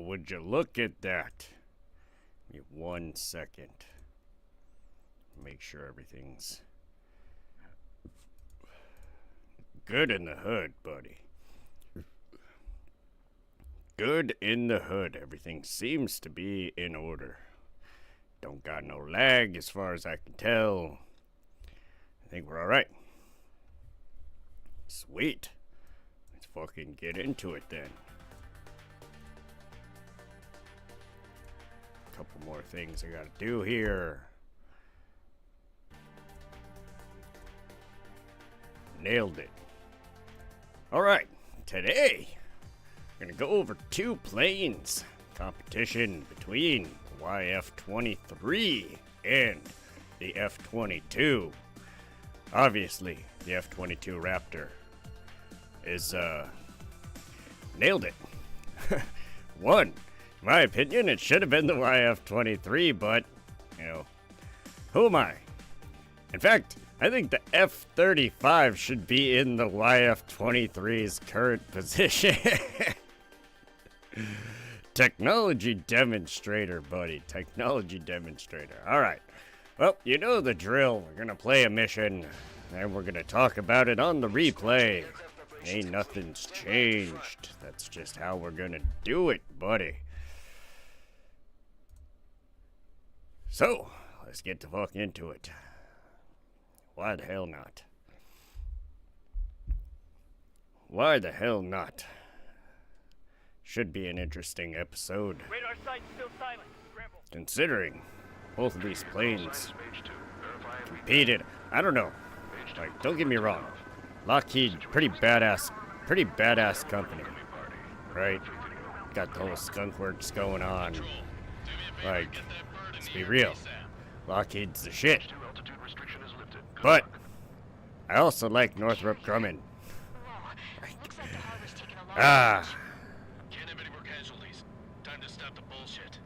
would you look at that? Give me 1 second. Make sure everything's good in the hood, buddy. Good in the hood. Everything seems to be in order. Don't got no lag as far as I can tell. I think we're alright. Sweet. Let's fucking get into it then. Couple more things I gotta do here. Nailed it. Alright, today we're gonna go over 2 planes. Competition between YF23 and the F22. Obviously, the F22 Raptor is, nailed it. One. In my opinion, it should have been the YF23, but, you know, who am I? In fact, I think the F35 should be in the YF23's current position. Technology demonstrator, buddy. Technology demonstrator. Alright. Well, you know the drill. We're gonna play a mission, and we're gonna talk about it on the replay. Ain't nothing's changed. That's just how we're gonna do it, buddy. So, let's get the fuck into it. Why the hell not? Why the hell not? Should be an interesting episode. Radar site still silent. Scramble. Considering both of these planes competed. I don't know. Like, don't get me wrong. Lockheed, pretty badass company, right? Got the whole skunk works going on. Like, let's be real. Lockheed's the shit. But I also like Northrop Grumman. Can't have any more casualties. Time to stop the bullshit.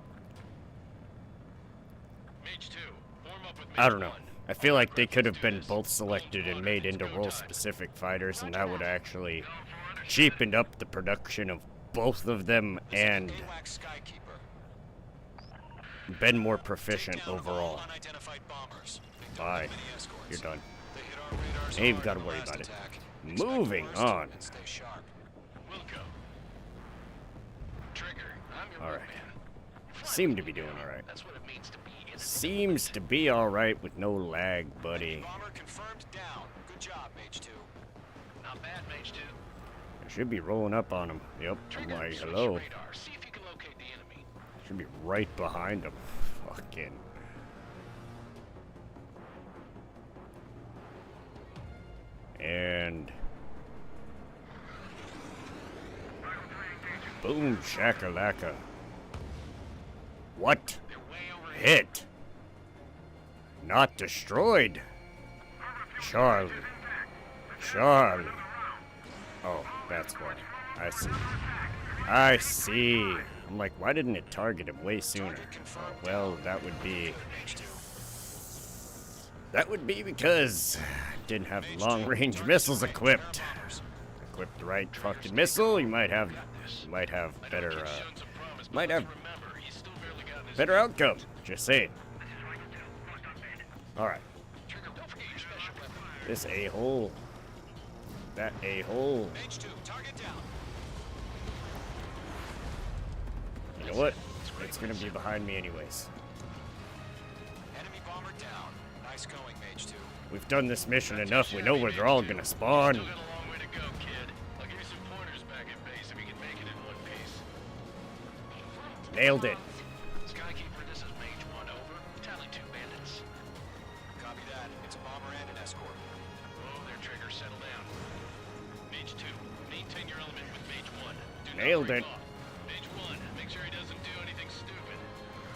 Mage 2, form up with Mage I don't know. 1. I feel like they could have been both selected and made into role-specific fighters, and that would actually cheapened up the production of both of them and been more proficient overall. Bye. You're done. Ain't even gotta worry about it. Moving on. Alright. Seem to be doing alright. Seems to be alright with no lag, buddy. I should be rolling up on him. Yep. I'm like, hello. Should be right behind him. Fucking. And boom shakalaka. What? Hit. Not destroyed. Charlie. Charlie. Oh, that's why. I see. I see. I'm like, why didn't it target him way sooner? Oh, well, that would be because I didn't have long-range missiles equipped. Equip the right fucking missile, you might have better outcome. Just saying. All right. This a-hole. That a-hole. You know what? It's gonna be behind me anyways. Enemy bomber down. Nice going, Mage 2. We've done this mission enough. We know where they're all gonna spawn. Still got a long way to go, kid. I'll give you some pointers back at base if you can make it in one piece. Nailed it. Skykeeper, this is Mage 1, over. Tally 2 bandits. Copy that. It's a bomber and an escort. Oh, their trigger, settle down. Mage 2, maintain your element with Mage 1. Do not Nailed break it. off. Mage 1, make sure he doesn't do anything stupid.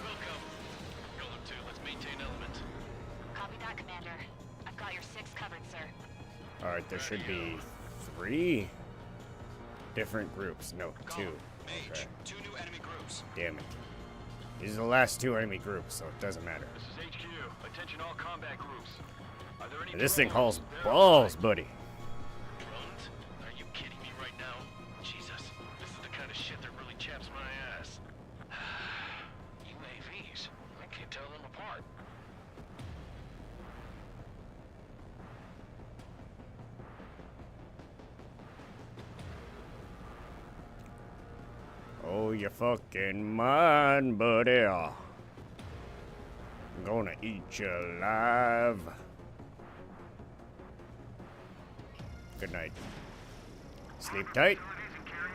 Welcome. Golem 2, let's maintain element. Copy that, Commander. I've got your 6 covered, sir. Alright, there should be 3 different groups. No, 2. Mage, Okay. 2 new enemy groups. Damn it. These are the last 2 enemy groups, so it doesn't matter. This is HQ. Attention all combat groups. Are there any And this thing drones? hauls balls, buddy. Drones? Are you kidding me right now? Jesus, this is the kind of shit that really chaps my ass. Oh, you fucking mind, buddy. I'm gonna eat you alive. Good night. Sleep tight.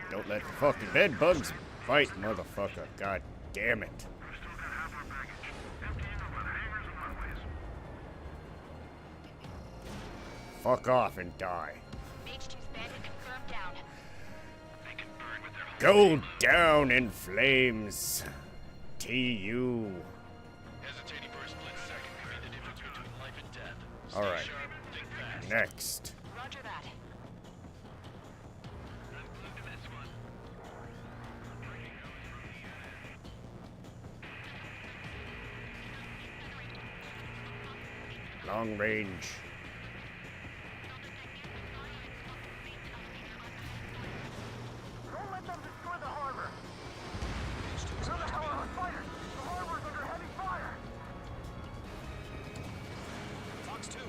Don't let the fucking bed bugs bite, motherfucker. God damn it. Fuck off and die. H2's bandit confirmed down. They can burn with their Go down in flames. TU. Hesitating for a split second could be the difference between life and death. Stay All right. sharp, think fast. Next. Roger that. Long range. Don't let them destroy the harbor. H2's They're the about to hell be of a fighter. The harbor's under heavy fire. Fox 2.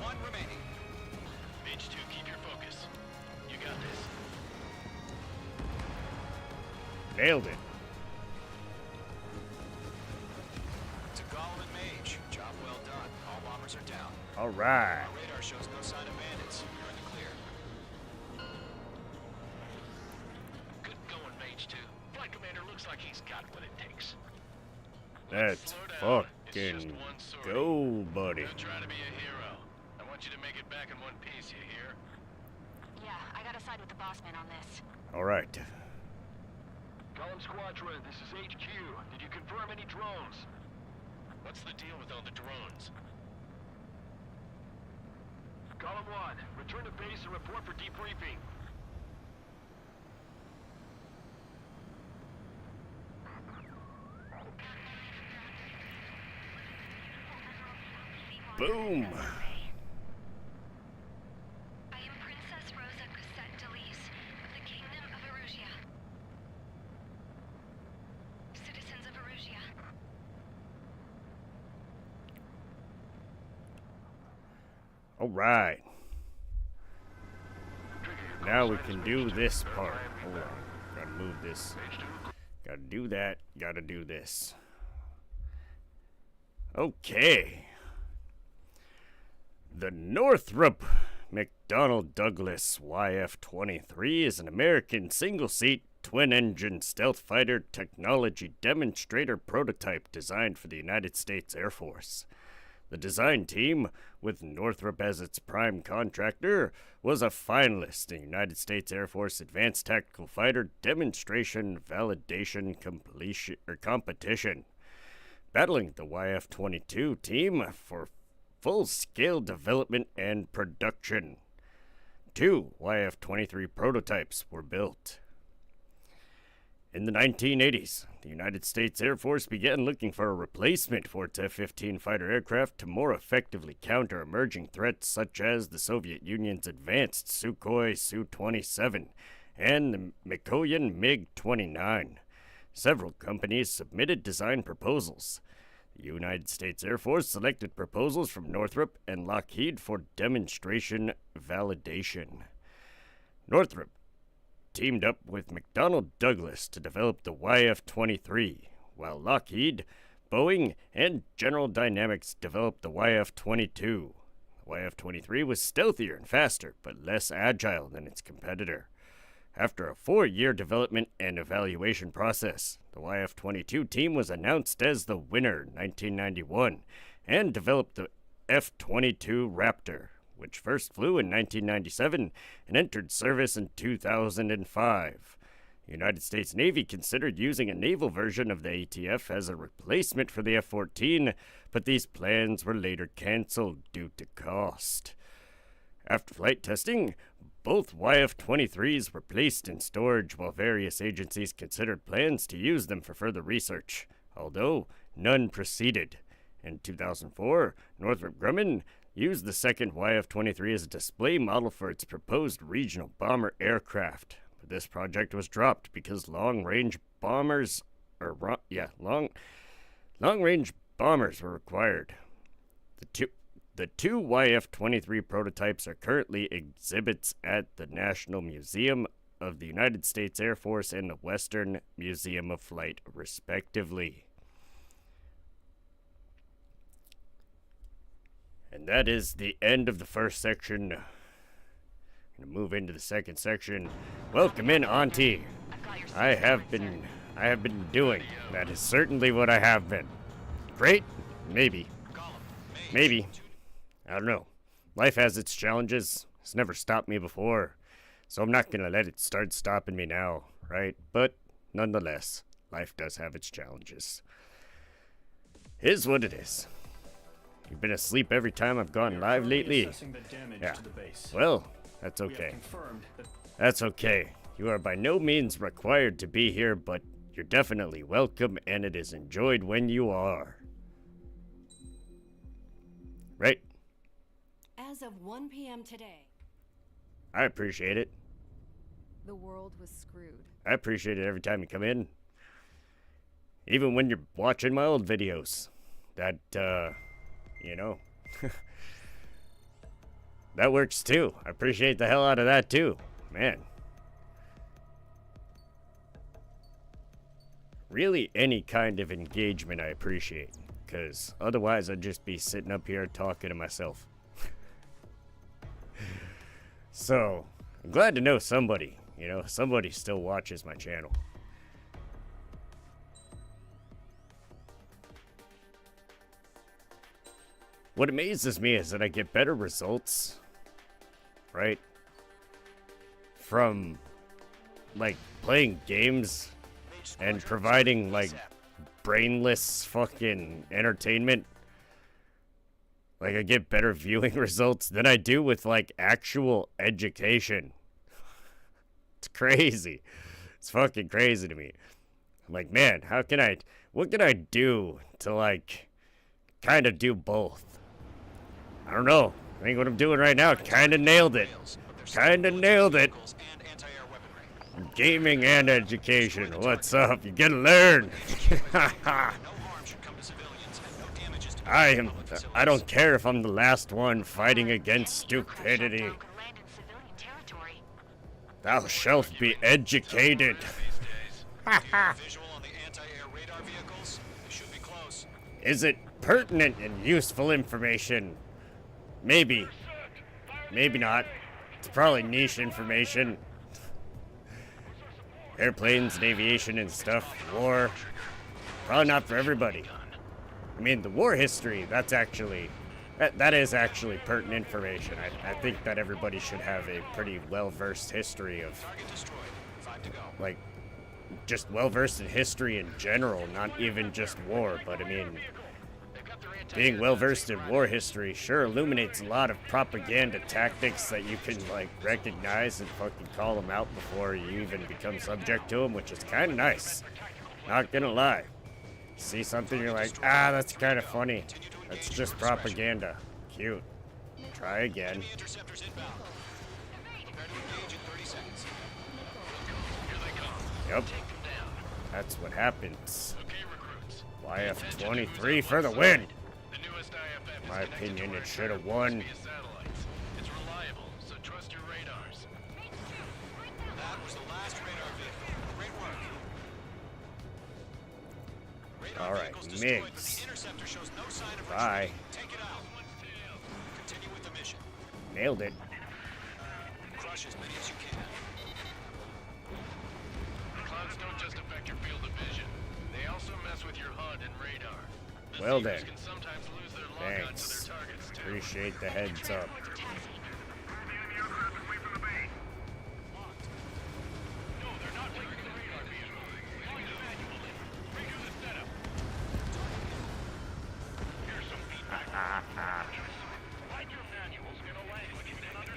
One remaining. H2, keep your focus. You got this. Nailed it. To Gollum and Mage. Job well done. All bombers are down. All right. Our radar shows no sign of bandits. You're in the clear. Good going, Mage 2. Flight commander looks like he's got what it takes. Let's Slow down. It's just fucking one sword. go, buddy. Don't try to be a hero. I want you to make it back in one piece, you hear? Yeah, I gotta side with the boss man on this. All right. Column Squadron, this is HQ. Did you confirm any drones? What's the deal with all the drones? Column 1, return to base and report for debriefing. Boom. I am Princess Rosa Cosette Delise of the Kingdom of Erusia. Citizens of Erusia. All right. Now we can do this part. Hold on. Gotta move this. Gotta do that. Gotta do this. Okay. The Northrop McDonnell Douglas YF23 is an American single-seat, twin-engine stealth fighter technology demonstrator prototype designed for the United States Air Force. The design team, with Northrop as its prime contractor, was a finalist in United States Air Force Advanced Tactical Fighter Demonstration Validation Competition, battling the YF-22 team for full-scale development and production. 2 YF-23 prototypes were built. In the 1980s, the United States Air Force began looking for a replacement for its F-15 fighter aircraft to more effectively counter emerging threats such as the Soviet Union's advanced Sukhoi Su-27 and the Mikoyan MiG-29. Several companies submitted design proposals. The United States Air Force selected proposals from Northrop and Lockheed for demonstration validation. Northrop teamed up with McDonnell Douglas to develop the YF-23, while Lockheed, Boeing, and General Dynamics developed the YF-22. The YF-23 was stealthier and faster, but less agile than its competitor. After a 4-year development and evaluation process, the YF-22 team was announced as the winner in 1991 and developed the F-22 Raptor, which first flew in 1997 and entered service in 2005. The United States Navy considered using a naval version of the ATF as a replacement for the F-14, but these plans were later canceled due to cost. After flight testing, both YF-23s were placed in storage while various agencies considered plans to use them for further research, although none proceeded. In 2004, Northrop Grumman used the second YF-23 as a display model for its proposed regional bomber aircraft, but this project was dropped because long-range bombers were required. The two YF23 prototypes are currently exhibits at the National Museum of the United States Air Force and the Western Museum of Flight, respectively. And that is the end of the first section. I'm gonna move into the second section. Welcome in, Auntie. I have been doing. That is certainly what I have been. Great? Maybe. Maybe. I don't know. Life has its challenges. It's never stopped me before. So I'm not gonna let it start stopping me now, right? But nonetheless, life does have its challenges. Here's what it is. You've been asleep every time I've gone live lately. Yeah. Well, that's okay. That's okay. You are by no means required to be here, but you're definitely welcome, and it is enjoyed when you are. Right? As of 1 p.m. today, I appreciate it. the world was screwed. I appreciate it every time you come in. Even when you're watching my old videos. That, you know. That works too. I appreciate the hell out of that too. Man. Really, any kind of engagement I appreciate. Because otherwise I'd just be sitting up here talking to myself. So, I'm glad to know somebody, somebody still watches my channel. What amazes me is that I get better results, right? From, like, playing games and providing, like, brainless fucking entertainment. Like, I get better viewing results than I do with, like, actual education. It's crazy. It's fucking crazy to me. I'm like, man, what can I do to, like, kind of do both? I don't know. I think what I'm doing right now kind of nailed it. Gaming and education. What's up? You gotta learn. I don't care if I'm the last one fighting against stupidity. Thou shalt be educated. Is it pertinent and useful information? Maybe. Maybe not. It's probably niche information. Airplanes and aviation and stuff. War. Probably not for everybody. I mean, the war history, that is actually pertinent information. I think that everybody should have a pretty well-versed history of, like, just well-versed in history in general, not even just war, but I mean, being well-versed in war history sure illuminates a lot of propaganda tactics that you can, like, recognize and fucking call them out before you even become subject to them, which is kind of nice. Not gonna lie. See something, you're like, that's kind of funny. That's just propaganda. Cute. Try again. Yep. That's what happens. YF23 for the win! In my opinion, it should have won. It's reliable, so trust your radars. That was the last radar vehicle. Great work. All right, MiGs. Bye. Take it out. Continue with the mission. Nailed it. Crush as many as you can. Clouds don't just affect your field of vision. They also mess with your HUD and radar. The Well Seekers then. can sometimes lose their lock-on to Thanks. their targets, too. Appreciate the heads up.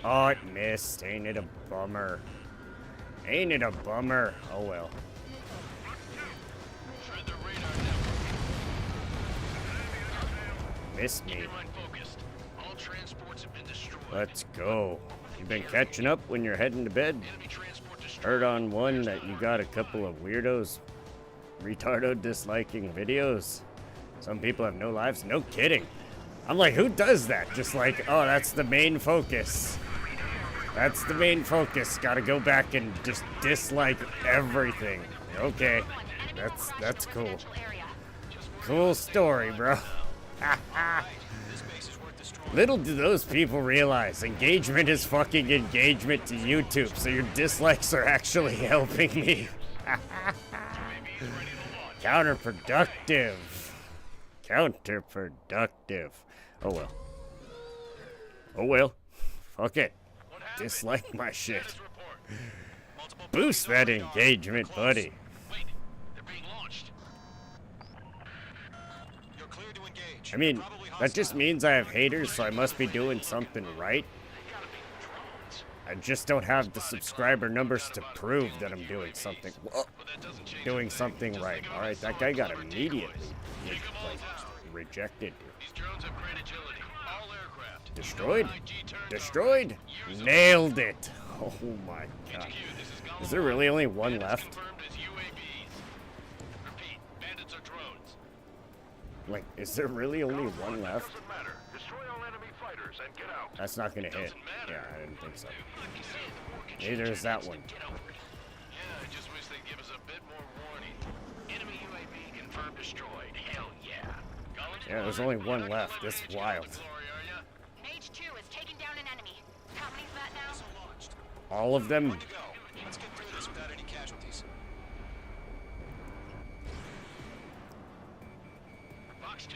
Oh, it missed. Ain't it a bummer? Ain't it a bummer? Oh well. Shred the radar network. Missed me. Keep your mind focused. All transports have been destroyed. Let's go. You been catching up when you're heading to bed? Enemy transport destroyed. Heard on one that you got a couple of weirdos, retardo disliking videos. Some people have no lives. No kidding. I'm like, who does that? Just like, oh, that's the main focus. That's the main focus. Gotta go back and just dislike everything. Okay, that's cool. Cool story, bro. Little do those people realize, engagement is fucking engagement to YouTube, so your dislikes are actually helping me. Counterproductive. Counterproductive. Oh well. Oh well. Fuck it. Dislike my shit. Boost that engagement, buddy. Wait, they're being launched. You're clear to engage. I mean, Probably that just hostile. means I have haters, so I must be doing something right. I just don't have the subscriber numbers to prove that I'm doing something. Whoa, doing something right. All right, that guy got immediately rejected. These drones have great agility. All aircraft. Destroyed? IG turns Destroyed? Nailed it. Oh my god. Is there really only one left? confirmed as UAVs. Repeat, bandits are drones. Like, is there really only one left? Doesn't matter. Destroy all enemy fighters and get out. That's not gonna hit. Yeah, I didn't think so. Neither is that one. Yeah, I just wish they'd give us a bit more warning. Enemy UAV confirmed destroyed. Hell yeah. Yeah, there's only one left. That's wild. Mage 2 is taking down an enemy. How many's that now? Launched. All of them? Good to go. Let's get through this without any casualties. Fox 2.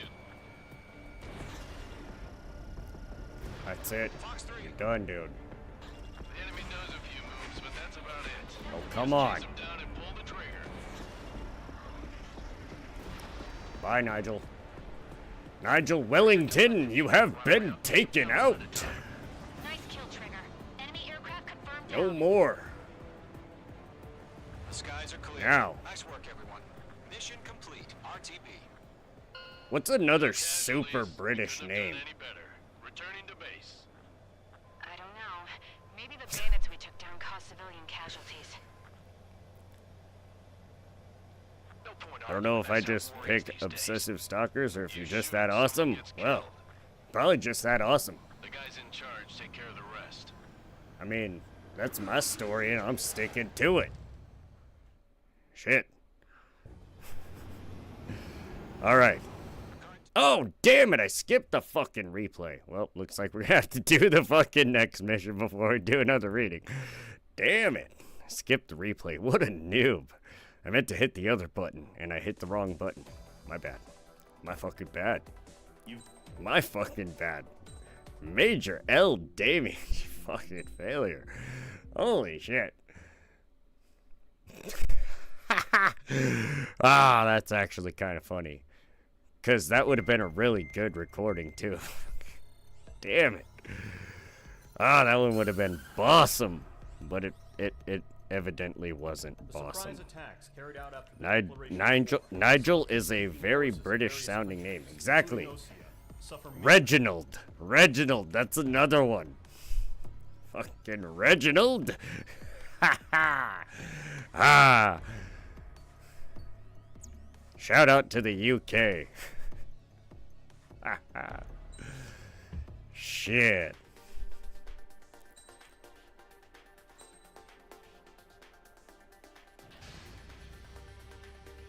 That's it. Fox 3. You're done, dude. The enemy does a few moves, but that's about it. Oh, come on. Chase him down and pull the trigger. Bye, Nigel. Nigel Wellington, you have been taken out. Nice kill, Trigger. Enemy aircraft confirmed No down. more. The skies are clear. Now. Nice work, everyone. Mission complete. RTB. What's another super British Couldn't have done name? any better. Returning to base. I don't know. Maybe the bandits we took down caused civilian casualties. No point I don't know if I arguing just that warriors pick these days. obsessive stalkers or if you're just that awesome. Well, probably just that awesome. The guys in charge take care of the rest. I mean, that's my story and I'm sticking to it. Shit. Alright. Oh, damn it, I skipped the fucking replay. Well, looks like we're gonna have to do the fucking next mission before we do another reading. Damn it. I skipped the replay. What a noob. I meant to hit the other button, and I hit the wrong button. My bad. My fucking bad. My fucking bad. Major L damage. Fucking failure. Holy shit. Ah, that's actually kind of funny. Because that would have been a really good recording, too. Damn it. Ah, that one would have been awesome. But it evidently wasn't awesome. Nigel is a very British sounding name. Exactly. Reginald. Reginald, that's another one. Fucking Reginald. Ha ha. Ah. Shout out to the UK. Ha ha. Shit.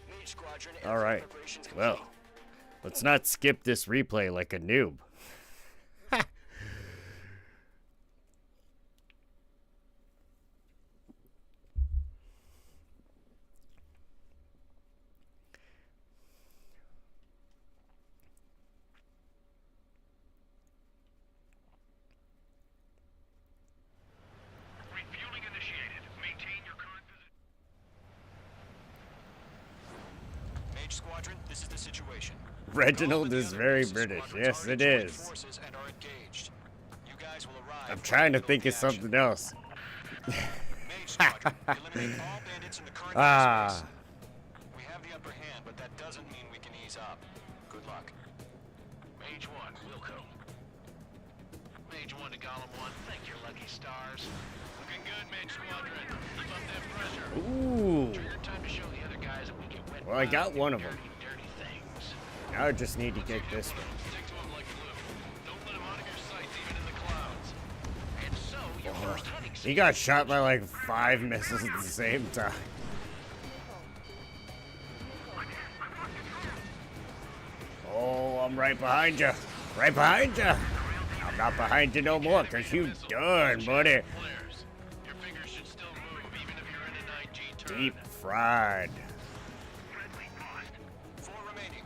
Mage Squadron. All right. preparations Well, complete. let's not skip this replay like a noob. Refueling initiated. Maintain your current position. Mage Squadron, this is the situation. Reginald All of is the very other British. squadrons Yes, are it in joint is. forces and are engaged. You guys will arrive I'm for trying to the think of action. something else. Mage Squadron, eliminate all bandits in the current Ah. airspace. We have the upper hand, but that doesn't mean we can ease up. Good luck. Mage 1, Wilco. Mage 1 to Golem 1, thank your lucky stars. Looking good, Mage Squadron. Keep up that pressure. Ooh. Trigger time to show the other guys that we can win. Well, I got one of them. Dirty things. Now I just need to get this one. Stick to 'em like glue. He got shot by like 5 missiles at the same time. Oh, I'm right behind you. Right behind you. I'm not behind you no more, because you done, buddy. Flares. Your fingers should still move, even if you're in an IG turret. Deep fried. 4 remaining.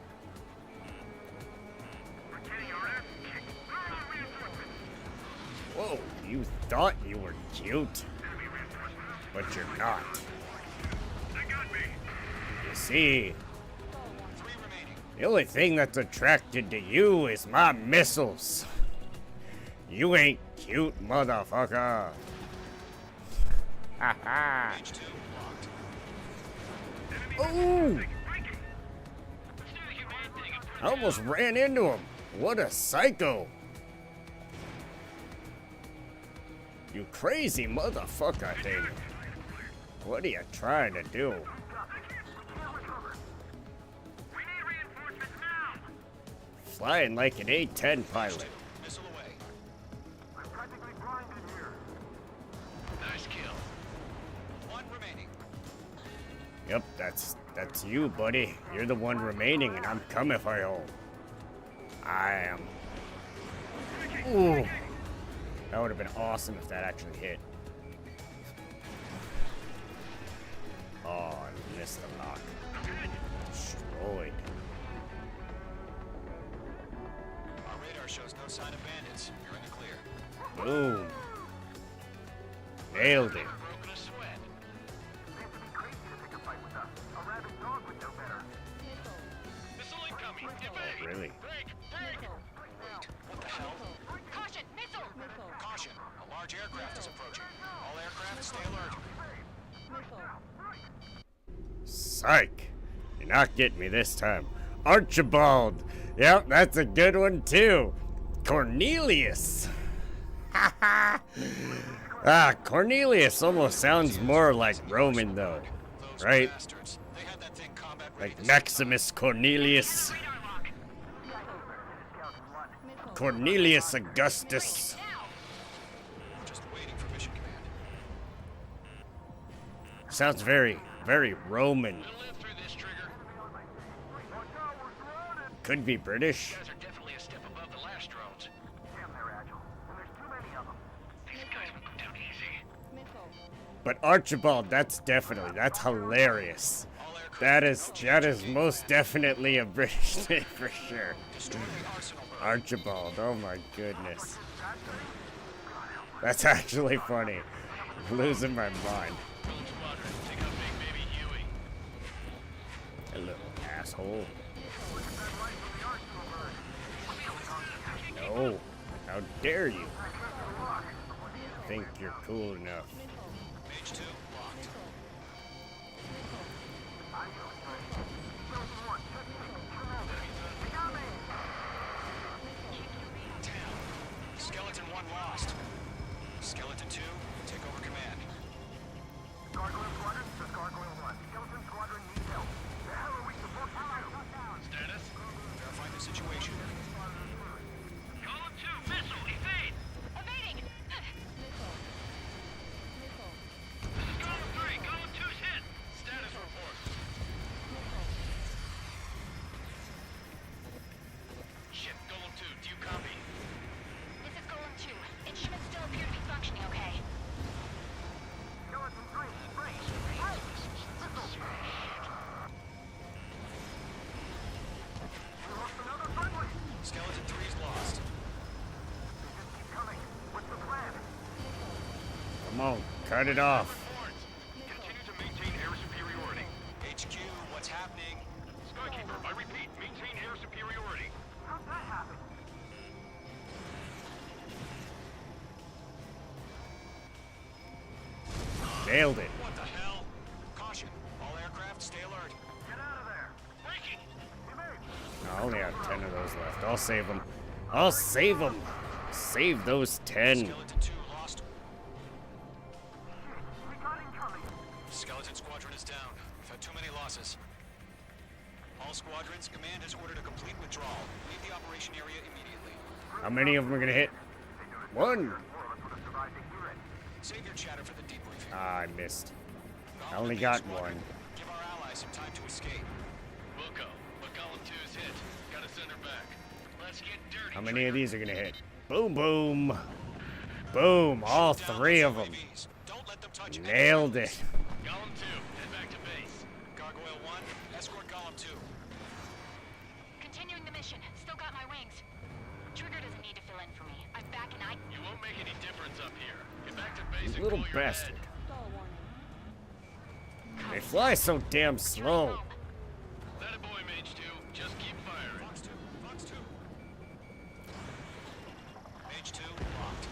Whoa, you thought you were cute, but you're not. You see, 3 remaining. the only thing that's attracted to you is my missiles. You ain't cute, motherfucker. Ha ha. Mage 2 locked. Ooh! I almost ran into him. What a psycho. You crazy motherfucker thing. What are you trying to do? Flying like an A-10 pilot. Missile away. Nice kill. 1 remaining. Yep, that's you, buddy. You're the one remaining, and I'm coming for you. I am. Ooh. That would have been awesome if that actually hit. Oh, I missed the knock. Destroyed. Our radar shows no sign of bandits. You're in the clear. Boom. Nailed it. Broken a sweat. Missile incoming. Evade. Really? Break. Break. What the hell? Caution, missile! Caution. A large aircraft is approaching. All aircraft stay alert. Psych. You're not getting me this time. Archibald. Yep, that's a good one too. Cornelius. Cornelius almost sounds more like Roman though, Those right? bastards. They had that thing combat ready Like to Maximus Cornelius. Cornelius Augustus. We're just waiting for mission command. Sounds very, very Roman. We'll live through this, Trigger. Could be British. You guys are definitely a step above the last drones. These guys will go down easy. But Archibald, that's hilarious. All aircraft. That is most definitely a British name for sure. Destroy the arsenal. Archibald, oh my goodness. That's actually funny. I'm losing my mind. Drone squadron, take out Big Baby Huey. A little asshole. No, how dare you? Think you're cool enough. Mage 2 locked. Skeleton 1 lost. Skeleton 2, take over command. Status? Verifying the situation. Column 2, missile, evade! Evading! This is column 3, column 2's hit! Status report. Shit, column 2, do you copy? This is Golem 2. Instruments still appear to be functioning okay. Skeleton 3's lost. Come on, cut it off. Reports. Continue to maintain air superiority. HQ, what's happening? Skykeeper, I repeat, maintain air superiority. Nailed it. What the hell? Caution. All aircraft stay alert. Breaking! I only have 10 of those left. I'll save them. I'll save them. Save those 10. Skeleton 2 lost. Skeleton squadron is down. We've had too many losses. All squadrons, command has ordered a complete withdrawal. Leave the operation area immediately. How many of them are gonna hit? One. Save your chatter for the debriefing. Ah, I missed. I Golem only and got Mage Squadron, one. Give our allies some time to escape. Wilco, but Golem 2's hit. Gotta send her back. Let's get dirty. How many of these are gonna hit? Boom, boom. Boom, all Shoot down 3 those of them. UAVs. Don't let them touch any Nailed friendlies. it. Golem 2, head back to base. Gargoyle 1, escort Golem 2. Continuing the mission. Still got my wings. Trigger doesn't need to fill in for me. I'm back and I... You won't make any difference up here. Get back to base You and little pull your bastard. head. They fly so damn slow. That a boy, Mage 2. Just keep firing. Fox 2, Fox 2. Mage 2, locked.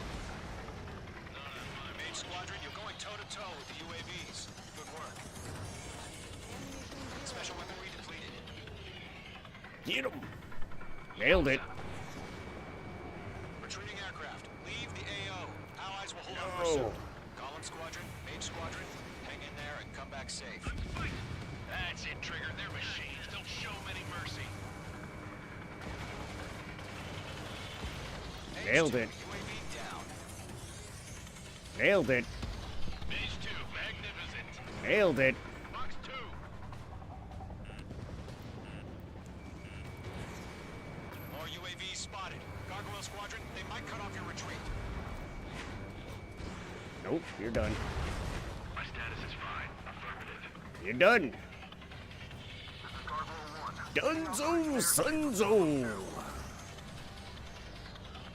Mage Squadron, you're going toe-to-toe with the UAVs. Good work. Special weaponry depleted. Get him. Nailed it. Retreating aircraft. Leave the AO. Allies will hold No. on pursuit. Golem Squadron, Mage Squadron, hang in there and come back safe. That's it, Trigger. They're machines. Don't show them any mercy. Mage Nailed 2, it. UAV down. Nailed it. Mage 2, magnificent. Nailed it. Fox 2. More UAVs spotted. Gargoyle Squadron, they might cut off your retreat. Nope, you're done. My status is fine. Affirmative. You're done. Dunzo Sunzo.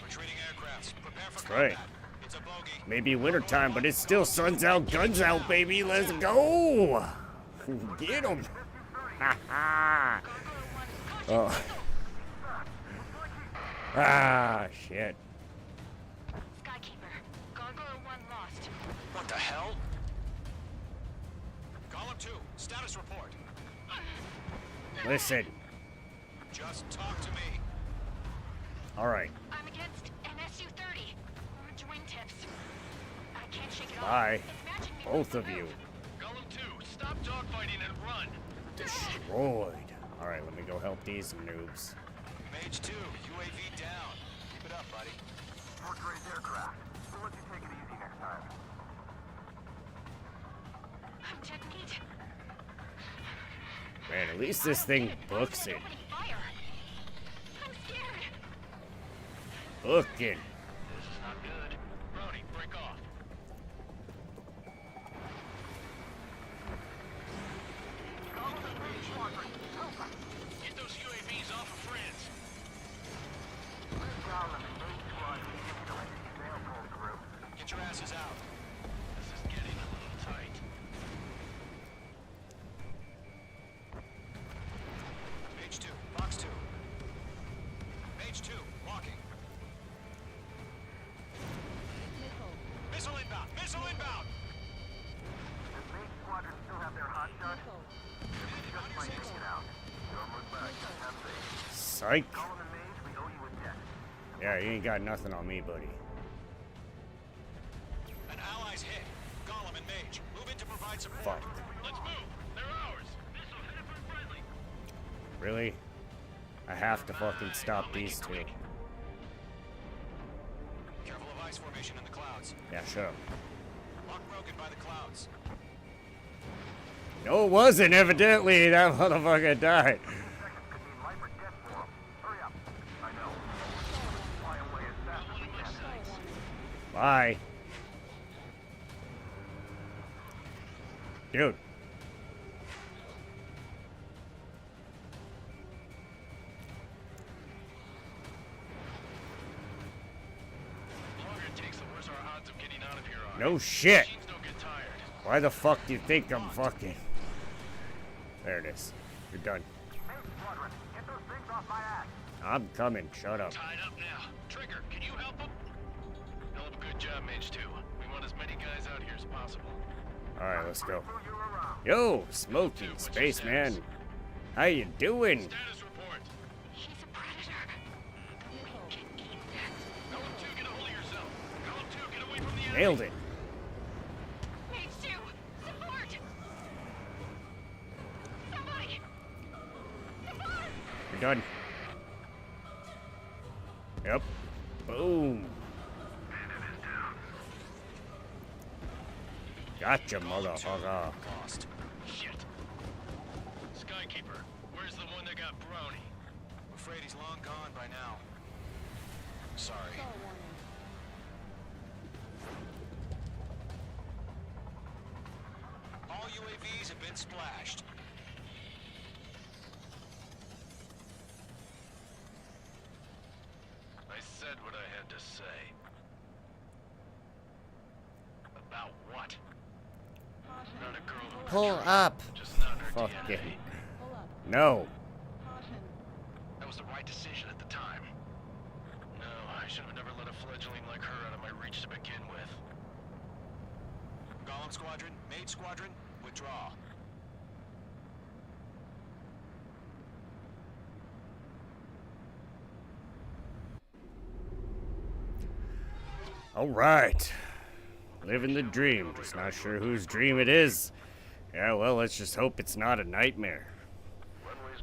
Retreating aircrafts. Prepare for That's right. combat. It's a bogey. Maybe wintertime, but it's still suns out, guns out, baby. Let's go. Get him. Ha ha. Oh. Ah, shit. Skykeeper. Gargoyle 1 lost. What the hell? Column 2, status report. Listen. Just talk to me. All right. I'm against an Su-30. Orange wingtips. I can't shake it Bye. off. It's matching me Both with of the you. move. Golem 2, stop dogfighting and run. Destroyed. All right, let me go help these noobs. Mage 2, UAV down. Keep it up, buddy. Fourth-grade aircraft. We'll let you take it easy next time. I'm dead meat. Man, at least this thing books it. Opening fire. I'm scared. Booking. This is not good. Brody, break off. Get those UAVs off of friends. Get your asses out. This is getting a little tight. Mage 2, Fox 2. Mage 2, walking. Missile inbound! Missile inbound! Does Mage Squadron still have their hot shot? Just might take it out. Don't look back. Have faith. Psych. Golem and Mage, we owe you a debt. Yeah, you ain't got nothing on me, buddy. An ally's hit. Golem and Mage, move in to provide support. Fuck. Let's move. They're ours. Missile headed for friendly. Really? I have to fucking stop these two. Careful of ice formation in the clouds. Yeah, sure. Lock broken by the clouds. No, it wasn't. Evidently, that motherfucker died. Seconds could mean life or death for him. Hurry up. I know. Fly away as fast as you can. Bye. Dude. The longer it takes, the worse our odds of getting out of here are. No shit. Machines don't get tired. Why the fuck do you think I'm fucking... There it is. You're done. Mage Squadron, get those things off my ass. I'm coming. Shut up. Tied up now. Trigger, can you help them? Hell of a good job, Mage 2. We want as many guys out here as possible. Alright, let's go. Throw you around. Yo, Smokey, Spaceman. How you doing? Status report. He's a predator. We can eat that. Golem 2, get a hold of yourself. Golem 2, get away from the enemy. Nailed it. Mage 2, support! Somebody! Support! You're done. Yep. Boom. Gotcha, motherfucker. Lost. Shit. Skykeeper, where's the one that got Brownie? I'm afraid he's long gone by now. Sorry. All UAVs have been splashed. I said what I had to say. About what? Not a girl who Pull up. just not in her Fuck DNA. it. No. That was the right decision at the time. No, I should have never let a fledgling like her out of my reach to begin with. Golem Squadron, Maid Squadron, withdraw. All right. Living the dream. Just not sure whose dream it is. Yeah, well, let's just hope it's not a nightmare.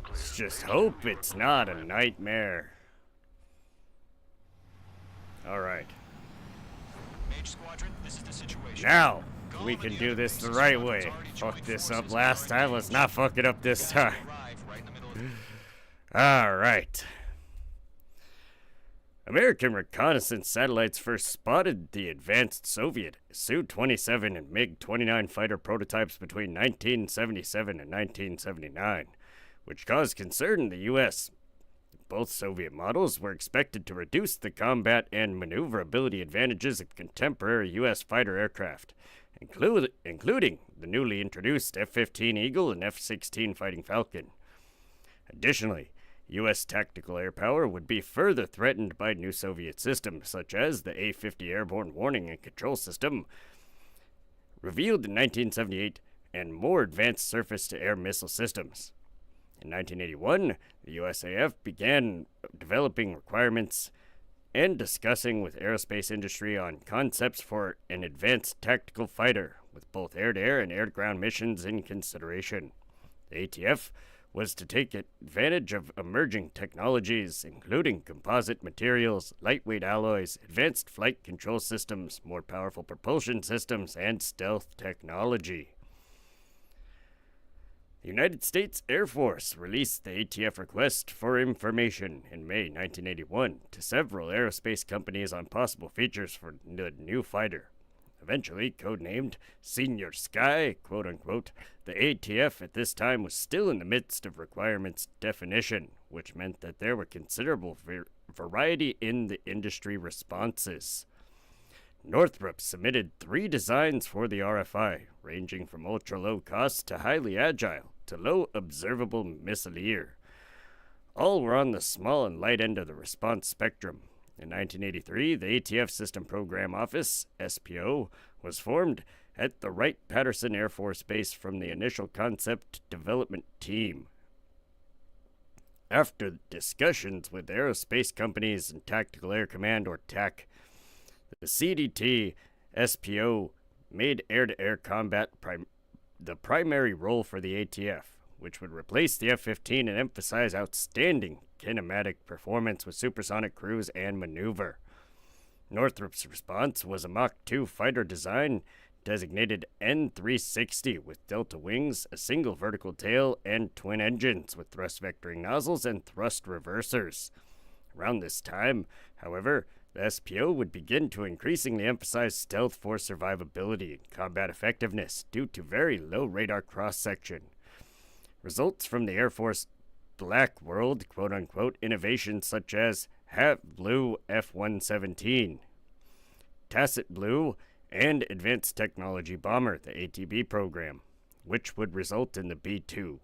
Let's just hope it's not a nightmare. All right. Mage Squadron, this is the situation. Now, Golem we and can the do other this the bases right squadrons way. already Fucked joined this forces up last and time. Let's not fuck it up this time. arrive right in the middle of All right. American reconnaissance satellites first spotted the advanced Soviet Su-27 and MiG-29 fighter prototypes between 1977 and 1979, which caused concern in the U.S. Both Soviet models were expected to reduce the combat and maneuverability advantages of contemporary U.S. fighter aircraft, including the newly introduced F-15 Eagle and F-16 Fighting Falcon. Additionally, U.S. tactical air power would be further threatened by new Soviet systems, such as the A-50 Airborne Warning and Control System, revealed in 1978, and more advanced surface-to-air missile systems. In 1981, the USAF began developing requirements and discussing with aerospace industry on concepts for an advanced tactical fighter, with both air-to-air and air-to-ground missions in consideration. The ATF was to take advantage of emerging technologies, including composite materials, lightweight alloys, advanced flight control systems, more powerful propulsion systems, and stealth technology. The United States Air Force released the ATF request for information in May 1981 to several aerospace companies on possible features for the new fighter. Eventually codenamed Senior Sky, quote-unquote, the ATF at this time was still in the midst of requirements definition, which meant that there were considerable variety in the industry responses. Northrop submitted 3 designs for the RFI, ranging from ultra-low cost to highly agile to low observable missileer. All were on the small and light end of the response spectrum. In 1983, the ATF System Program Office, SPO, was formed at the Wright-Patterson Air Force Base from the initial concept development team. After discussions with aerospace companies and Tactical Air Command, or TAC, the CDT SPO made air-to-air combat the primary role for the ATF, which would replace the F-15 and emphasize outstanding kinematic performance with supersonic cruise and maneuver. Northrop's response was a Mach 2 fighter design designated N360 with delta wings, a single vertical tail, and twin engines with thrust vectoring nozzles and thrust reversers. Around this time, however, the SPO would begin to increasingly emphasize stealth for survivability and combat effectiveness due to very low radar cross-section. Results from the Air Force Black World, quote-unquote, innovations such as Blue F-117, Tacit Blue, and Advanced Technology Bomber, the ATB program, which would result in the B-2.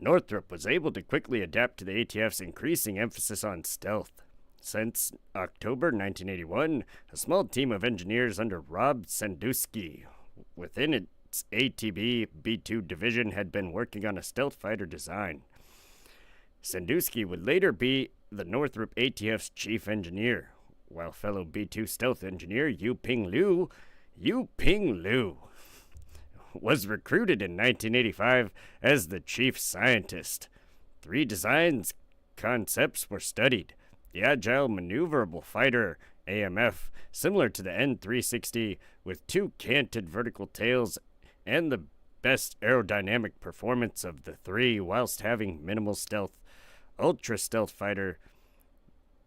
Northrop was able to quickly adapt to the ATF's increasing emphasis on stealth. Since October 1981, a small team of engineers under Rob Sandusky within its ATB B-2 division had been working on a stealth fighter design. Sandusky would later be the Northrop ATF's chief engineer, while fellow B-2 stealth engineer Yu-Ping Liu was recruited in 1985 as the chief scientist. 3 designs concepts were studied: the agile maneuverable fighter AMF, similar to the N360, with two canted vertical tails and the best aerodynamic performance of the three, whilst having minimal stealth, ultra stealth fighter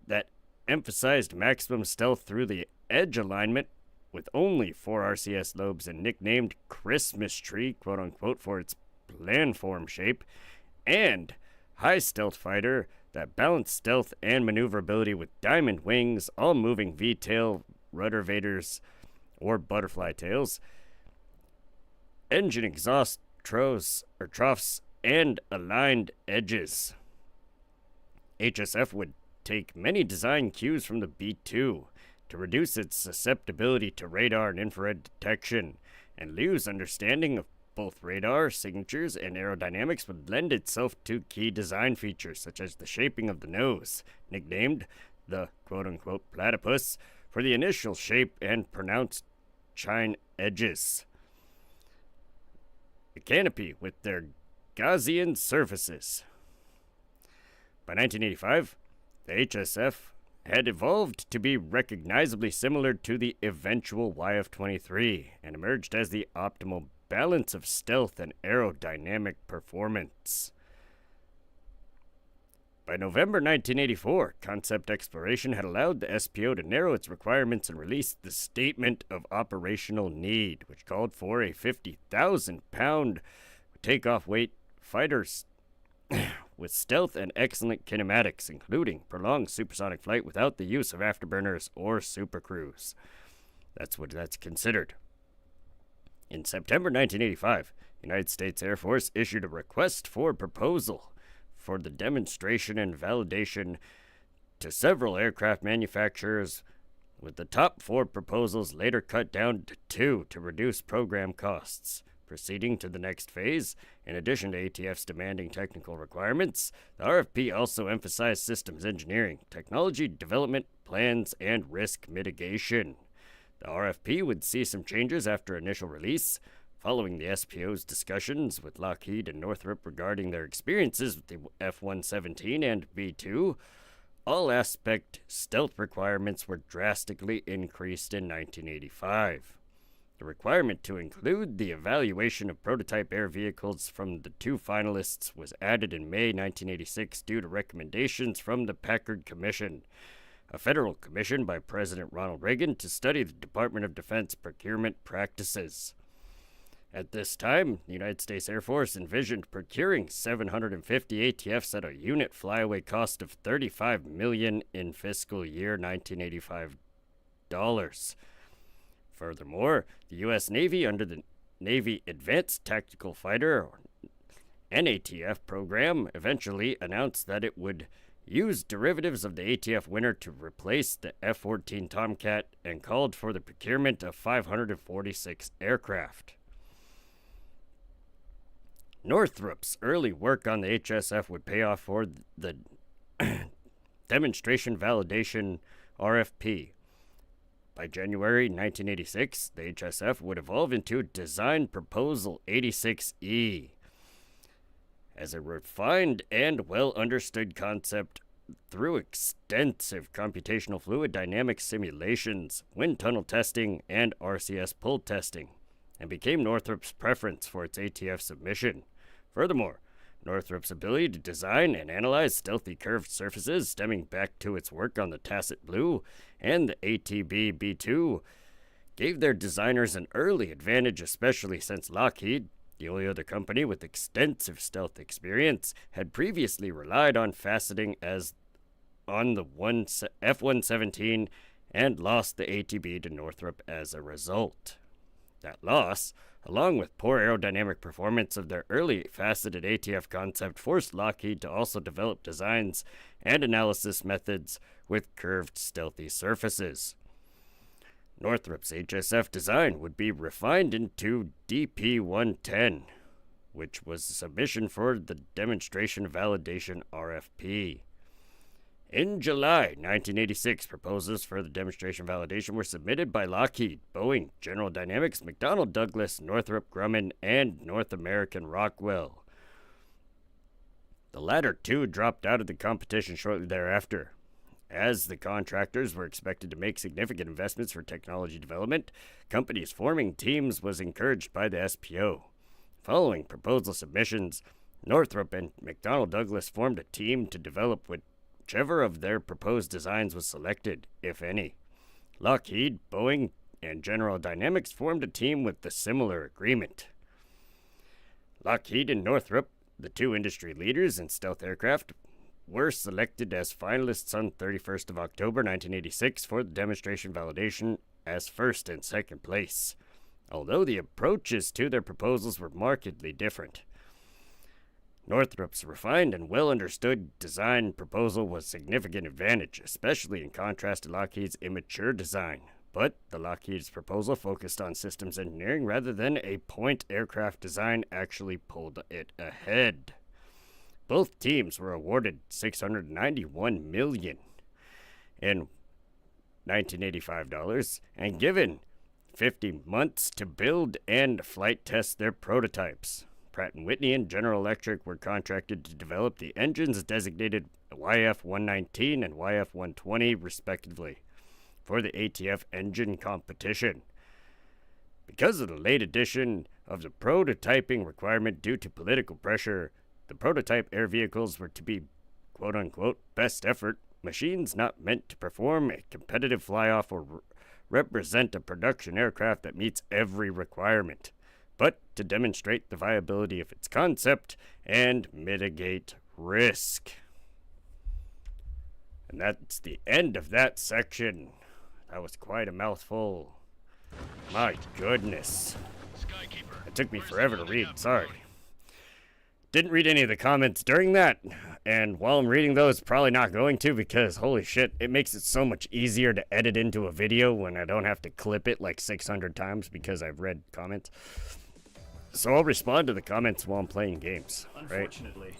that emphasized maximum stealth through the edge alignment with only 4 RCS lobes and nicknamed Christmas Tree, quote unquote, for its planform shape, and high stealth fighter that balanced stealth and maneuverability with diamond wings, all moving V-tail rudder vaders or butterfly tails, engine exhaust troughs, and aligned edges. HSF would take many design cues from the B-2 to reduce its susceptibility to radar and infrared detection, and Liu's understanding of both radar signatures and aerodynamics would lend itself to key design features such as the shaping of the nose, nicknamed the quote-unquote platypus, for the initial shape and pronounced chine edges. The canopy with their Gaussian surfaces. By 1985, the HSF had evolved to be recognizably similar to the eventual YF23 and emerged as the optimal balance of stealth and aerodynamic performance. By November 1984, concept exploration had allowed the SPO to narrow its requirements and release the Statement of Operational Need, which called for a 50,000-pound takeoff weight fighters with stealth and excellent kinematics, including prolonged supersonic flight without the use of afterburners or supercruise. That's what that's considered. In September 1985, the United States Air Force issued a request for proposal for the demonstration and validation to several aircraft manufacturers, with the top 4 proposals later cut down to 2 to reduce program costs. Proceeding to the next phase, in addition to ATF's demanding technical requirements, the RFP also emphasized systems engineering, technology development, plans, and risk mitigation. The RFP would see some changes after initial release, following the SPO's discussions with Lockheed and Northrop regarding their experiences with the F-117 and B-2. All aspect stealth requirements were drastically increased in 1985. The requirement to include the evaluation of prototype air vehicles from the 2 finalists was added in May 1986 due to recommendations from the Packard Commission, a federal commission by President Ronald Reagan to study the Department of Defense procurement practices. At this time, the United States Air Force envisioned procuring 750 ATFs at a unit flyaway cost of $35 million in fiscal year 1985 dollars. Furthermore, the U.S. Navy, under the Navy Advanced Tactical Fighter, or NATF program, eventually announced that it would use derivatives of the ATF winner to replace the F-14 Tomcat and called for the procurement of 546 aircraft. Northrop's early work on the HSF would pay off for the demonstration validation RFP. By January 1986, the HSF would evolve into Design Proposal 86E. As a refined and well-understood concept through extensive computational fluid dynamics simulations, wind tunnel testing, and RCS pull testing, and became Northrop's preference for its ATF submission. Furthermore, Northrop's ability to design and analyze stealthy curved surfaces stemming back to its work on the Tacit Blue and the ATB B-2 gave their designers an early advantage, especially since Lockheed, the only other company with extensive stealth experience, had previously relied on faceting as on the F-117 and lost the ATB to Northrop as a result. That loss, along with poor aerodynamic performance of their early faceted ATF concept, forced Lockheed to also develop designs and analysis methods with curved stealthy surfaces. Northrop's HSF design would be refined into DP-110, which was a submission for the demonstration validation RFP. In July 1986, proposals for the demonstration validation were submitted by Lockheed, Boeing, General Dynamics, McDonnell Douglas, Northrop Grumman, and North American Rockwell. The latter two dropped out of the competition shortly thereafter. As the contractors were expected to make significant investments for technology development, companies forming teams was encouraged by the SPO. Following proposal submissions, Northrop and McDonnell Douglas formed a team to develop whichever of their proposed designs was selected, if any. Lockheed, Boeing, and General Dynamics formed a team with a similar agreement. Lockheed and Northrop, the two industry leaders in stealth aircraft, were selected as finalists on 31st of October 1986 for the demonstration validation as first and second place, although the approaches to their proposals were markedly different. Northrop's refined and well-understood design proposal was a significant advantage, especially in contrast to Lockheed's immature design. But the Lockheed's proposal focused on systems engineering rather than a point aircraft design actually pulled it ahead. Both teams were awarded $691 million in 1985 dollars and given 50 months to build and flight test their prototypes. Pratt & Whitney and General Electric were contracted to develop the engines designated YF119 and YF120 respectively for the ATF engine competition. Because of the late addition of the prototyping requirement due to political pressure, the prototype air vehicles were to be quote-unquote best effort machines not meant to perform a competitive fly-off or represent a production aircraft that meets every requirement, but to demonstrate the viability of its concept and mitigate risk. And that's the end of that section. That was quite a mouthful. My goodness. It took me forever to read, sorry. Didn't read any of the comments during that, and while I'm reading those, probably not going to because, holy shit, it makes it so much easier to edit into a video when I don't have to clip it like 600 times because I've read comments. So I'll respond to the comments while I'm playing games, Unfortunately. right?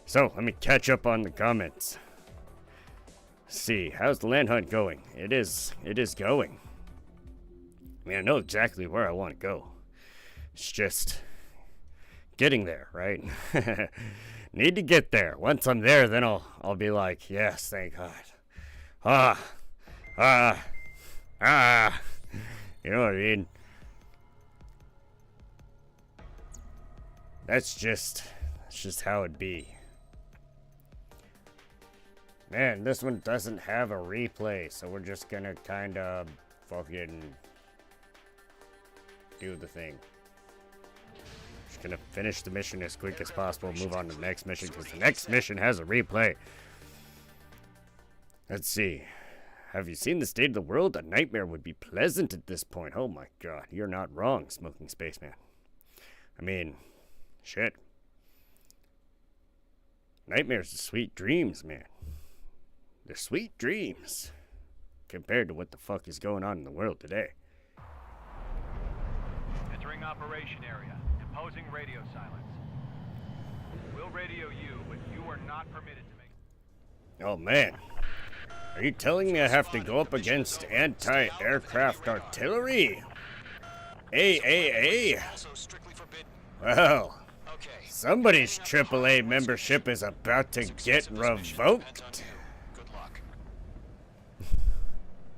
So, let me catch up on the comments. See, how's the land hunt going? It is going. I mean, I know exactly where I want to go. It's just getting there, right? Need to get there. Once I'm there, then I'll be like, yes, thank God. You know what I mean? That's just how it'd be. Man, this one doesn't have a replay, so we're just gonna kind of fucking do the thing. Just gonna finish the mission as quick as possible, move on to the next mission, because the next mission has a replay. Let's see. Have you seen the state of the world? A nightmare would be pleasant at this point. Oh my god, you're not wrong, Smoking Spaceman. I mean, shit. Nightmares are sweet dreams, man. They're sweet dreams compared to what the fuck is going on in the world today. Entering operation area. Imposing radio silence. We'll radio you, but you are not permitted to make... Oh man. Are you telling me I have to go up against anti-aircraft artillery? Hey. Well, somebody's AAA membership is about to get revoked. Good luck.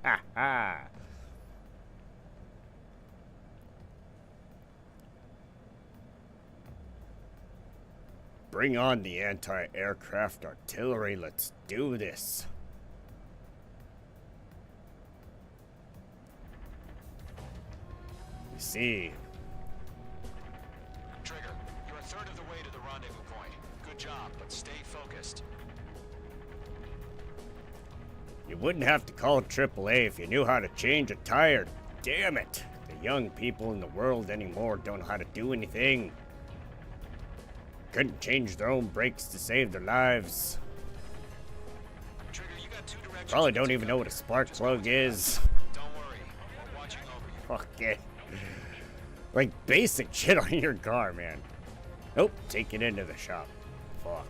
Ha ha. Bring on the anti-aircraft artillery. Let's do this. You see. Trigger, you're a third of the way to the rendezvous point. Good job, but stay focused. You wouldn't have to call AAA if you knew how to change a tire. Damn it. The young people in the world anymore don't know how to do anything. Couldn't change their own brakes to save their lives. Trigger, you got two directions. Probably don't even know what a spark plug is. Don't worry, we're watching over you. Fuck it. Like basic shit on your car, man. Nope, take it into the shop. Fuck.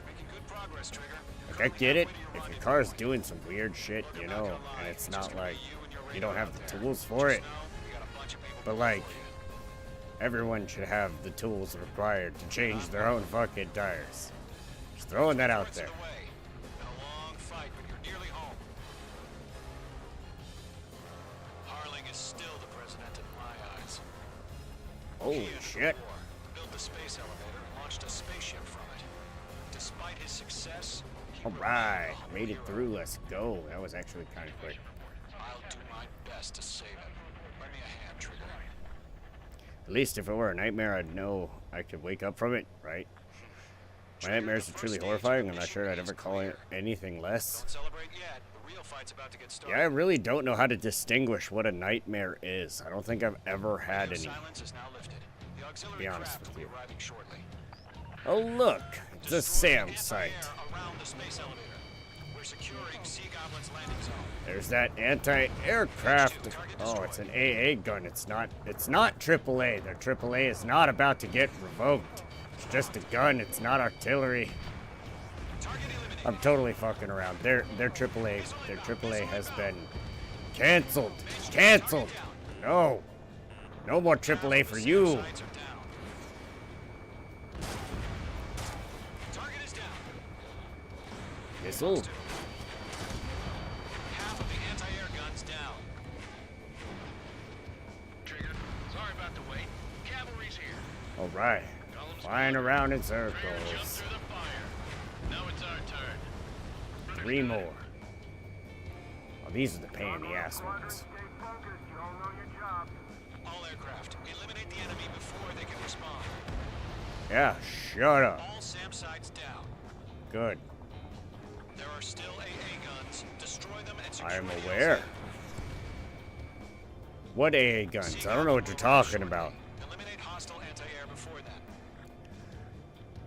Making good progress, Trigger. Like, I get it. If your car's doing some weird shit, you know, and it's not like you don't have the tools for it. But like, everyone should have the tools required to change their own fucking tires. Just throwing that out there. A long fight, but you're nearly is still the president in my eyes. Holy He and shit. Moore built the space elevator and launched a spaceship from it. Despite his success, he Alright, made it through. Let's go. That was actually kind of quick. I'll do my best to save him. Lend me a hand, Trigger. At least if it were a nightmare, I'd know I could wake up from it, right? My nightmares are truly horrifying. I'm not sure I'd ever call it anything less. Don't celebrate yet. The real fight's about to get started. Yeah, I really don't know how to distinguish what a nightmare is. I don't think I've ever had any. Silence is now lifted. The auxiliary Be honest craft with will you. be arriving shortly. Oh look, it's a Destroy SAM the site. anti-air around the space elevator. We're securing Sea Goblin's landing zone. There's that anti-aircraft. Oh, it's an AA gun. It's not AAA. Their AAA is not about to get revoked. It's just a gun. It's not artillery. Target eliminated. I'm totally fucking around. Their AAA has been canceled. Canceled. No. No more AAA for you. Sights are down. Target is down. Missile. Half of the anti-air guns down. Trigger, sorry about the wait. Cavalry's here. All right. Flying around in Prepare to jump circles. through the fire. Now it's our turn. 3 more. Oh, these are the pain in the ass Squadron, ones. stay focused. You all know your job. All aircraft, eliminate the enemy before they can respond. Yeah, shut up. All SAM sites down. Good. There are still AA guns. Destroy them and secure I am the aware. LZ. What AA guns? I don't know what you're talking about. Eliminate hostile anti-air before that.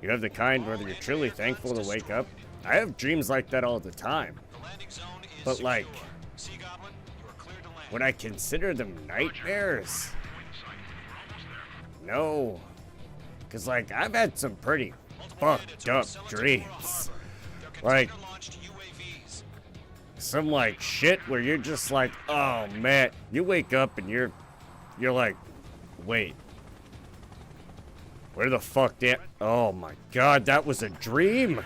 You have the kind where you're truly thankful to wake up. I have dreams like that all the time. The landing zone is But, secure. like, Sea Goblin, you are cleared to land. would I consider them nightmares? No. Because, like, I've had some pretty fucked up dreams. Like, Launched UAVs. some, like, shit where you're just like, oh, man. You wake up and you're like, wait. Where the fuck did... Oh, my God, that was a dream.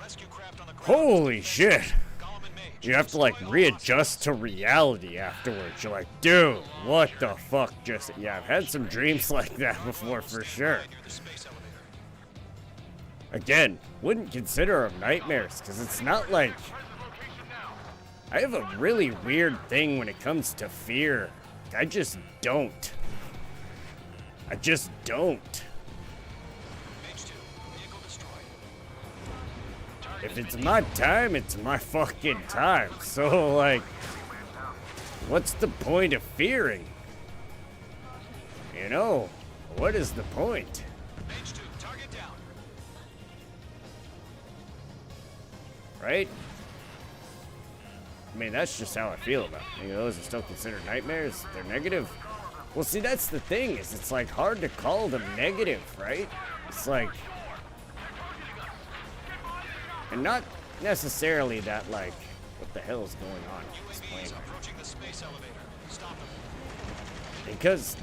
Rescue craft on the ground. Holy shit. Gollum and Mage. You have to, like, readjust to reality afterwards. You're like, dude, what the fuck just... Yeah, I've had some dreams like that before, for sure. Near the space elevator. Again, wouldn't consider them nightmares, because it's not like... I have a really weird thing when it comes to fear. I just don't. I just don't. Mage 2, vehicle destroyed. If it's my time, it's my fucking time. So, like, what's the point of fearing? You know, what is the point? Mage 2, target down. Right? I mean, that's just how I feel about it. You know, those are still considered nightmares. They're negative. Well, see, that's the thing, is it's, like, hard to call them negative, right? It's like... And not necessarily that, like, what the hell is going on with this plane? UAVs approaching the space elevator. Stop them. Because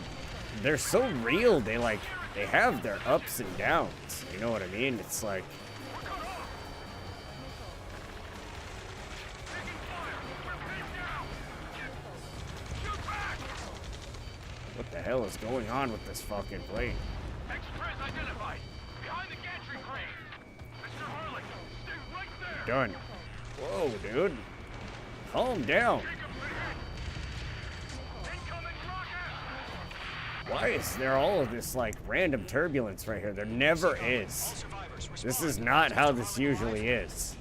they're so real, they have their ups and downs. You know what I mean? It's like... What the hell is going on with this fucking plane? Express identified. Behind the gantry crane. Mr. Hurley, stay right there. Done. Whoa, dude. Calm down. Incoming rocket. Why is there all of this, like, random turbulence right here? There never is. Survivors, This respond. is not how this usually is.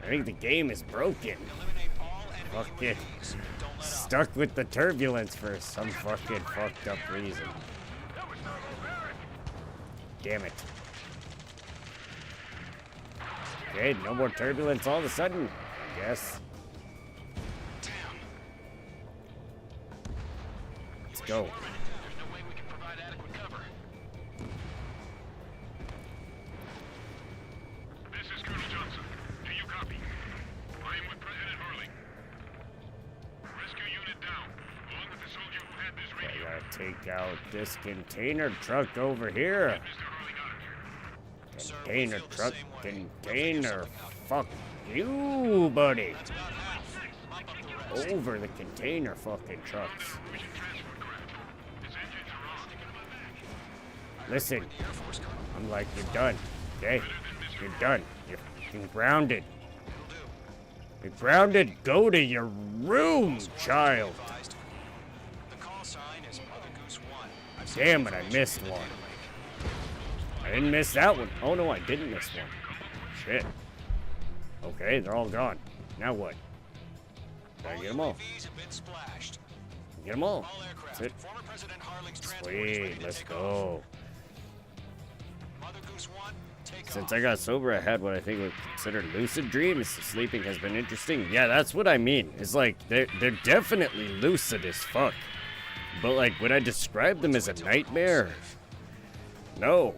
I think the game is broken. Eliminate all enemy Fucking UAVs. Don't let up. stuck with the turbulence for some fucking fucked up reason. Damn it. Okay, no more turbulence all of a sudden, I guess. Let's go. There's no way we can provide adequate cover. This is Colonel Johnson. Do you copy? I am with President Hurley. Rescue unit down, along with the soldier who had this I radio. gotta take out this container truck over here. Mr. Hurley got him. Sir, we Container feel the truck, same way. We'll figure container. something out. Fuck you, buddy. That's about half. Mop up the rest. Over the container fucking trucks. Listen, The Air Force colonel. I'm like, you're done, okay? You're done. You're fucking grounded. It'll do. You're grounded. Go to your room, child. Advised. The call sign is Mother Goose 1. I've seen Damn it, I information missed in the one. data lake. I didn't miss that one. Oh no, I didn't miss one. Shit. Okay, they're all gone. Now what? Did I get them all? UAVs have been splashed. Get them all. All aircraft. That's it. Former President Harling's transport is ready Sweet, to let's take go. off. Mother Goose 1, take Since off. I got sober, I had what I think was considered lucid dreams. Sleeping has been interesting. Yeah, that's what I mean. It's like, they're definitely lucid as fuck. But like, would I describe them as a nightmare? No.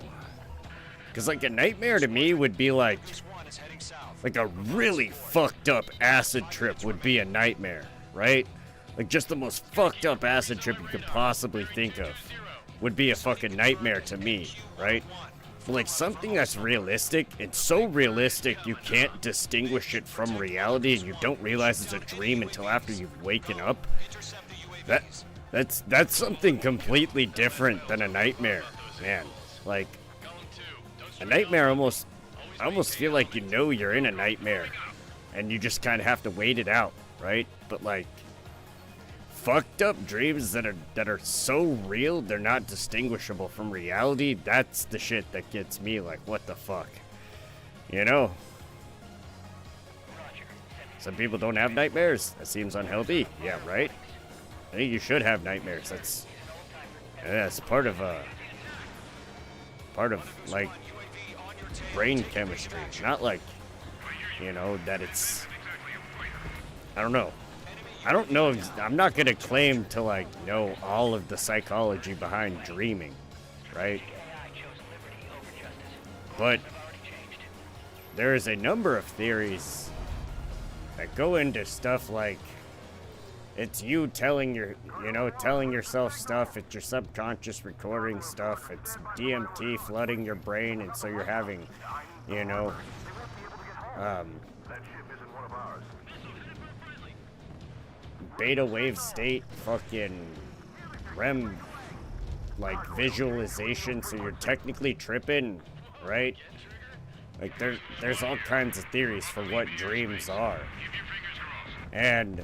Because like a nightmare to me would be like Goose 1 is heading south. a really fucked up acid trip would be a nightmare, right? Like just the most fucked up acid trip you could possibly think of would be a fucking nightmare to me, right? But like something that's realistic, it's so realistic you can't distinguish it from reality and you don't realize it's a dream until after you've waken up. Intercept the UAVs. That's something completely different than a nightmare, man. Like a nightmare I almost feel like you know you're in a nightmare and you just kind of have to wait it out, right? But like fucked up dreams that are so real they're not distinguishable from reality, that's the shit that gets me like, what the fuck? You know? Some people don't have nightmares. That seems unhealthy. Yeah, right? I think you should have nightmares. That's part of like brain chemistry. Not like, you know, that it's, I don't know. I'm not gonna claim to like know all of the psychology behind dreaming, right? But there is a number of theories that go into stuff like it's you telling yourself stuff, it's your subconscious recording stuff, it's DMT flooding your brain, and so you're having, you know, beta wave state fucking REM like visualization, so you're technically tripping, right? Like there's all kinds of theories for what dreams are. And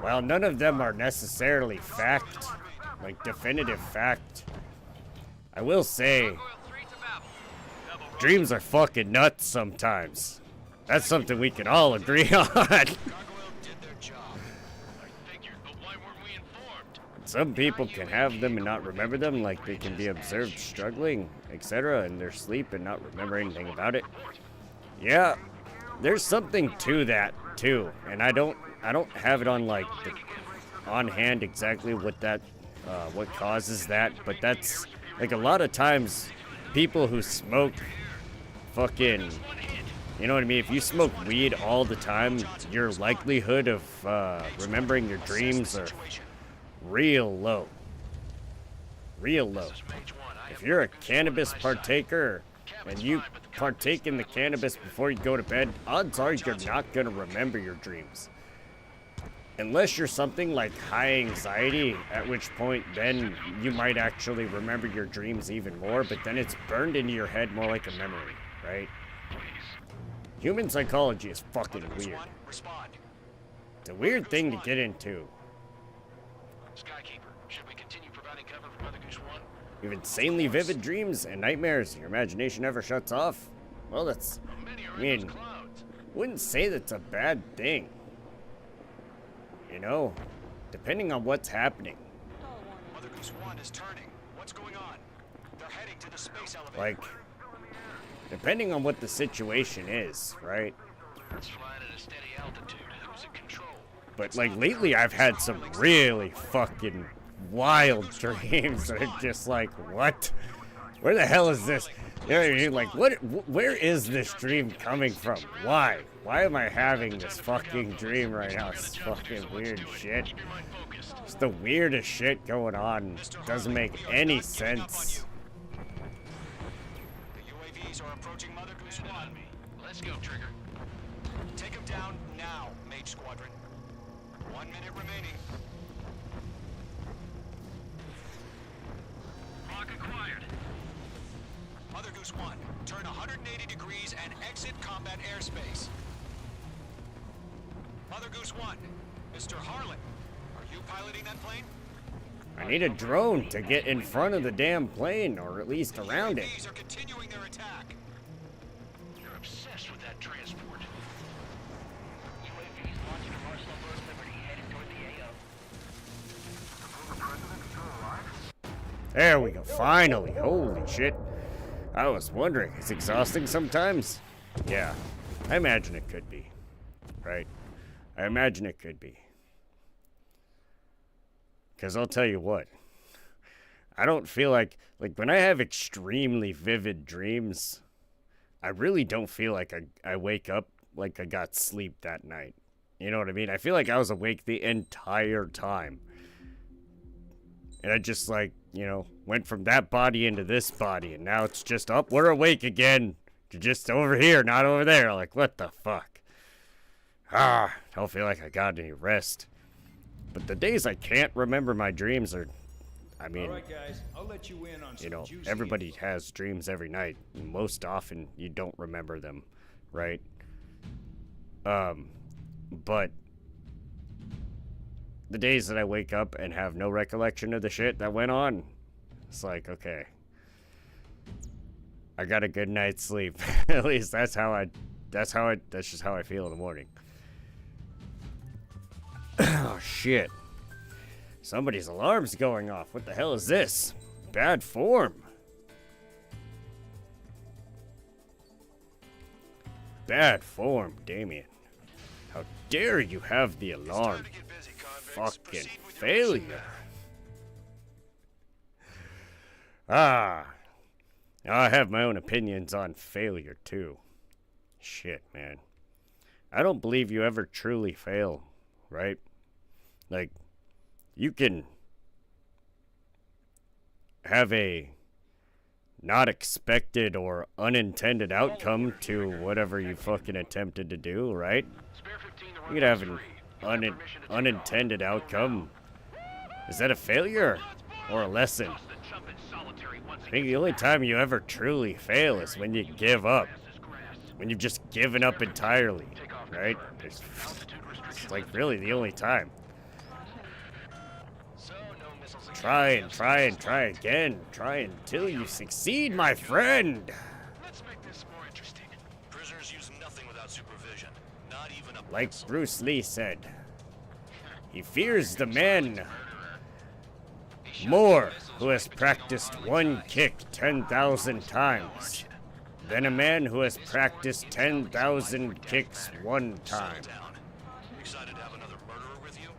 while none of them are necessarily fact, like definitive fact, I will say dreams are fucking nuts sometimes. That's something we can all agree on. Gargoyle did their job. I figured, but why weren't we informed? Some people can have them and not remember them, like they can be observed struggling, etc. in their sleep and not remember anything about it. Yeah, there's something to that too, and I don't have it on like on hand exactly what causes that, but that's like a lot of times people who smoke fucking, you know what I mean? If you smoke weed all the time, your likelihood of remembering your dreams are real low. Real low. If you're a cannabis partaker and you partake in the cannabis before you go to bed, odds are you're not going to remember your dreams. Unless you're something like high anxiety, at which point then you might actually remember your dreams even more, but then it's burned into your head more like a memory, right? Human psychology is fucking weird. Respond. It's a weird thing to get into. Skykeeper, should we continue providing cover for Mother Goose 1? You have insanely vivid dreams and nightmares. Your imagination never shuts off. Well, that's, Many are I mean, in those clouds. wouldn't say that's a bad thing. You know, depending on what's happening. Mother Goose 1 is turning. What's going on? They're heading to the space elevator. Like, depending on what the situation is, right? It's flying at a steady altitude. Who's in control? But like lately I've had some really fucking wild dreams that are just like, what? Where the hell is this? You know what I mean? Like, where is this dream coming from? Why? Why am I having this fucking dream right now? It's fucking weird shit. Keep your mind focused. It's the weirdest shit going on. Doesn't make any sense. The UAVs are approaching Mother Goose 1. Let's go, Trigger. Take them down now, Mage Squadron. 1 minute remaining. Lock acquired. Mother Goose 1, turn 180 degrees and exit combat airspace. Mother Goose 1, Mr. Harlan, are you piloting that plane? I need a drone to get in front of the damn plane, or at least around it. UAVs are continuing their attack. You're obsessed with that transport. UAVs launching from Arsenal Road Liberty, headed toward the AO. There we go, finally. Holy shit. I was wondering, it's exhausting sometimes? Yeah, I imagine it could be. Right? I imagine it could be. Because I'll tell you what, I don't feel like when I have extremely vivid dreams, I really don't feel like I wake up like I got sleep that night. You know what I mean? I feel like I was awake the entire time. And I just went from that body into this body, and now it's just up, we're awake again. You're just over here, not over there. Like, what the fuck? I don't feel like I got any rest. But the days I can't remember my dreams are, I mean, all right, guys, I'll let you in on some juicy everybody info. has dreams every night. Most often, you don't remember them, right? But the days that I wake up and have no recollection of the shit that went on, it's like, okay, I got a good night's sleep. At least that's just how I feel in the morning. Oh, shit. Somebody's alarm's going off. What the hell is this? Bad form. Bad form, Damien. How dare you have the alarm? Fucking failure. Now I have my own opinions on failure, too. Shit, man. I don't believe you ever truly fail, right? Like, you can have a not expected or unintended outcome to whatever you fucking attempted to do, right? You could have an unintended outcome. Is that a failure or a lesson? I think the only time you ever truly fail is when you give up. When you've just given up entirely, right? It's like really the only time. Try and try and try again. Try until you succeed, my friend. Let's make this more interesting. Prisoners use nothing without supervision. Not even a Like pencil. Bruce Lee said, he fears the man more who has practiced one kick 10,000 times than a man who has practiced 10,000 kicks one time. Settle down. Excited to have another murderer with you?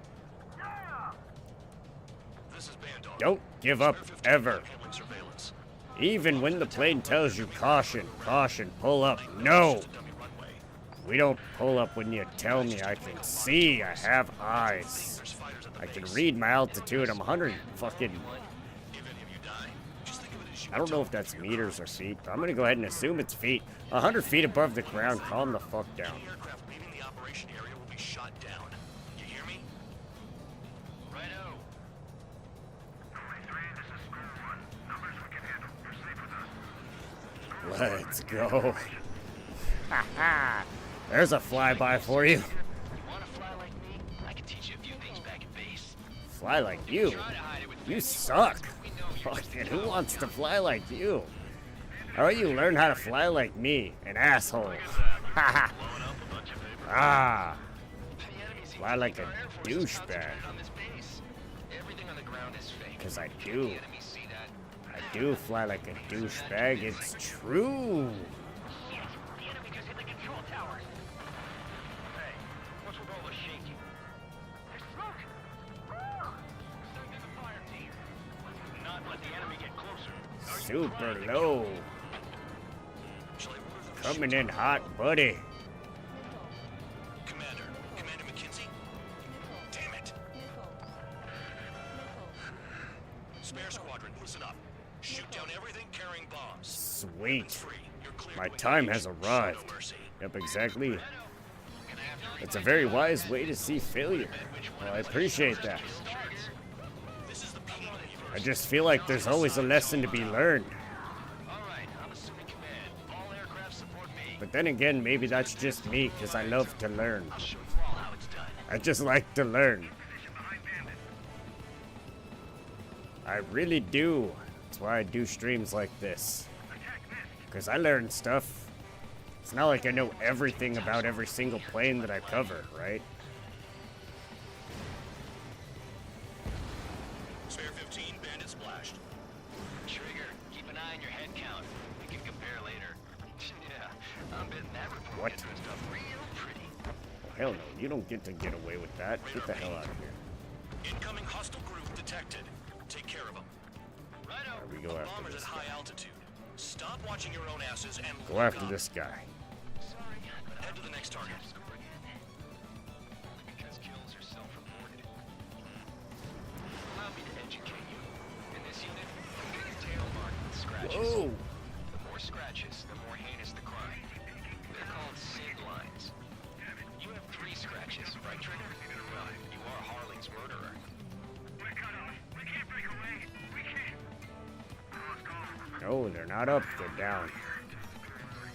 This is Bandar. Don't give up ever. Handling surveillance. Even when the plane tells you caution, caution, pull up. No! Dummy runway. We don't pull up when you tell me. I can see. I have eyes. There's fighters at the I can base. read my altitude. I'm 100 fucking... If any of you die, just think of it as you I don't know if that's meters or feet, but I'm gonna go ahead and assume it's feet. 100 feet above the ground. Calm the fuck down. Any aircraft leaving the operation area will be shot down. You hear me? Righto. Let's go. There's a flyby for you. You wanna fly like me? I can teach you a few things back at base. Fly like you? Try to hide it with You fake suck. We know you're Fucking who wants to fly like you? How about you learn how to fly like me, an asshole? Haha. Ah. The enemy seems Fly to like think a our Air Force is douchebag. concentrated on this base. Everything on the ground is fake. 'Cause I Can't do. the enemy see that? I do fly like a douchebag, it's true. Yes, the enemy just hit the control tower. Hey, what's with all the shaking? There's smoke! Send in the fire team. Let's not let the enemy get closer. Super low. Coming in hot, buddy. Commander McKinsey? Damn it. Spare squadron, listen up. Shoot down everything carrying bombs. Sweet. Free. You're cleared My to time engage. has Show arrived. no mercy. Yep, exactly. Gonna have to It's a very wise way to see failure. Well, I appreciate that. I just feel like there's always a lesson to be learned. But then again, maybe that's just me, because I love to learn. I just like to learn. I really do. That's why I do streams like this. Because I learn stuff. It's not like I know everything about every single plane that I cover, right? Spare 15, bandit splashed. Trigger, keep an eye on your head count. We can compare later. Yeah, I'm betting that report What? gets dressed up real pretty. Hell no, you don't get to get away with that. Get the hell out of here. Incoming hostile group detected. Take care of them. Righto. Alright, we go after Bombers this at high guy. altitude. Stop watching your own asses and Go look after up. this guy. Head to the next target. Because kills are self-reported. Allow me to educate you. In this unit, you get your tail marked with scratches. Whoa! The more scratches, the more heinous the crime. They're called SID lines. You have 3 scratches, right, Trigger? Well, you are Harley's murderer. We're cut off. We can't break away. We can't. No, they're not up. They're down.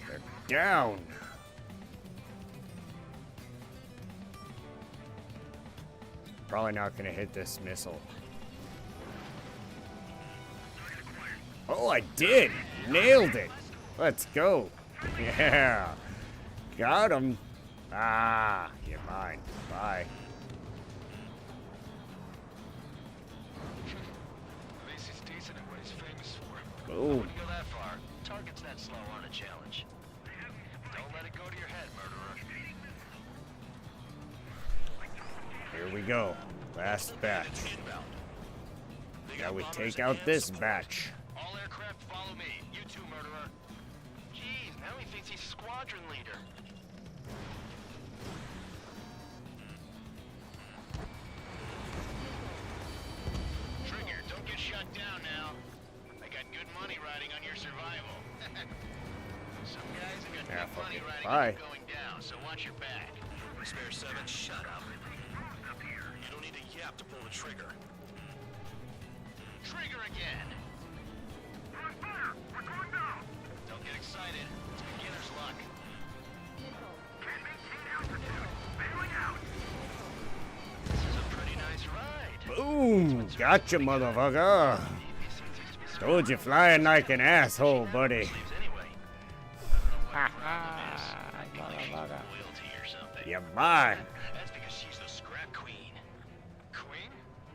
They're down. Probably not gonna hit this missile. Oh, I did! Nailed it! Let's go! Yeah! Got him! Ah, you're mine. Bye. At least he's decent at what he's famous for. Boom. Wouldn't go that far. Targets that slow aren't a challenge. Don't let it go to your head, murderer. Here we go. Last batch. Inbound. They Now got we bombers take and out this support. batch. All aircraft follow me. You too, murderer. Jeez, now he thinks he's squadron leader. Trigger, don't get shut down now. I got good money riding on your survival. Some guys have got Yeah, good fuck money it. riding Bye. on you going down, so watch your back. Spare 7, shut up. You don't need a yap to pull the trigger. Trigger again. Don't get excited. It's beginner's luck. This is a pretty nice ride. Boom! Gotcha, motherfucker! Told you flying like an asshole, buddy. Sleeves anyway. Ha ha! Motherfucker. Loyalty or something. You're mine. That's because she's the scrap queen. Queen?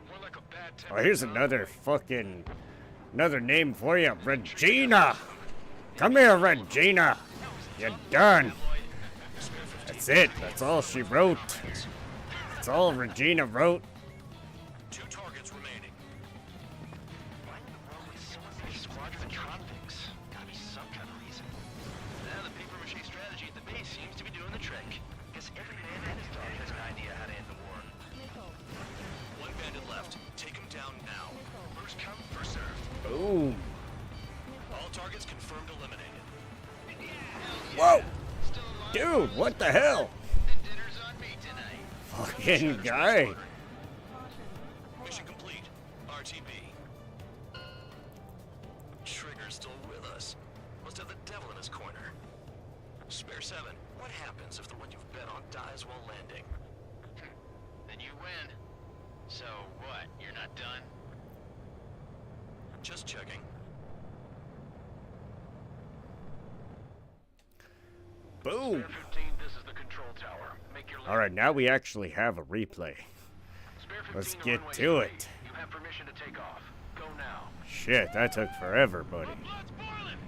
More like a bad Oh, here's another fucking... Another name for you. Regina! Come here, Regina! You're done. That's it. That's all she wrote. That's all Regina wrote. 2 targets remaining. Why in the world would someone make squadron tropics? Gotta be some kind of reason. Now the paper-mache strategy at the base seems to be doing the trick. Guess every man and his dog has an idea how to end the war. 1 bandit left. Take him down now. First come, first served. Boom. All targets confirmed eliminated. Whoa! Still alive? Dude, what the hell? Then dinner's on me tonight. Fucking guy. Mission complete. RTB. Trigger's still with us. Must have the devil in his corner. Spare 7. What happens if the one you've bet on dies while landing? Then you win. So what? You're not done? Just checking. Boom. 15, this is the control tower. Make your Alright, now we actually have a replay. Spare 15 Let's the get runway to is it. ready. You have permission to take off. Go now. Shit, that took forever, buddy. Blood's boiling!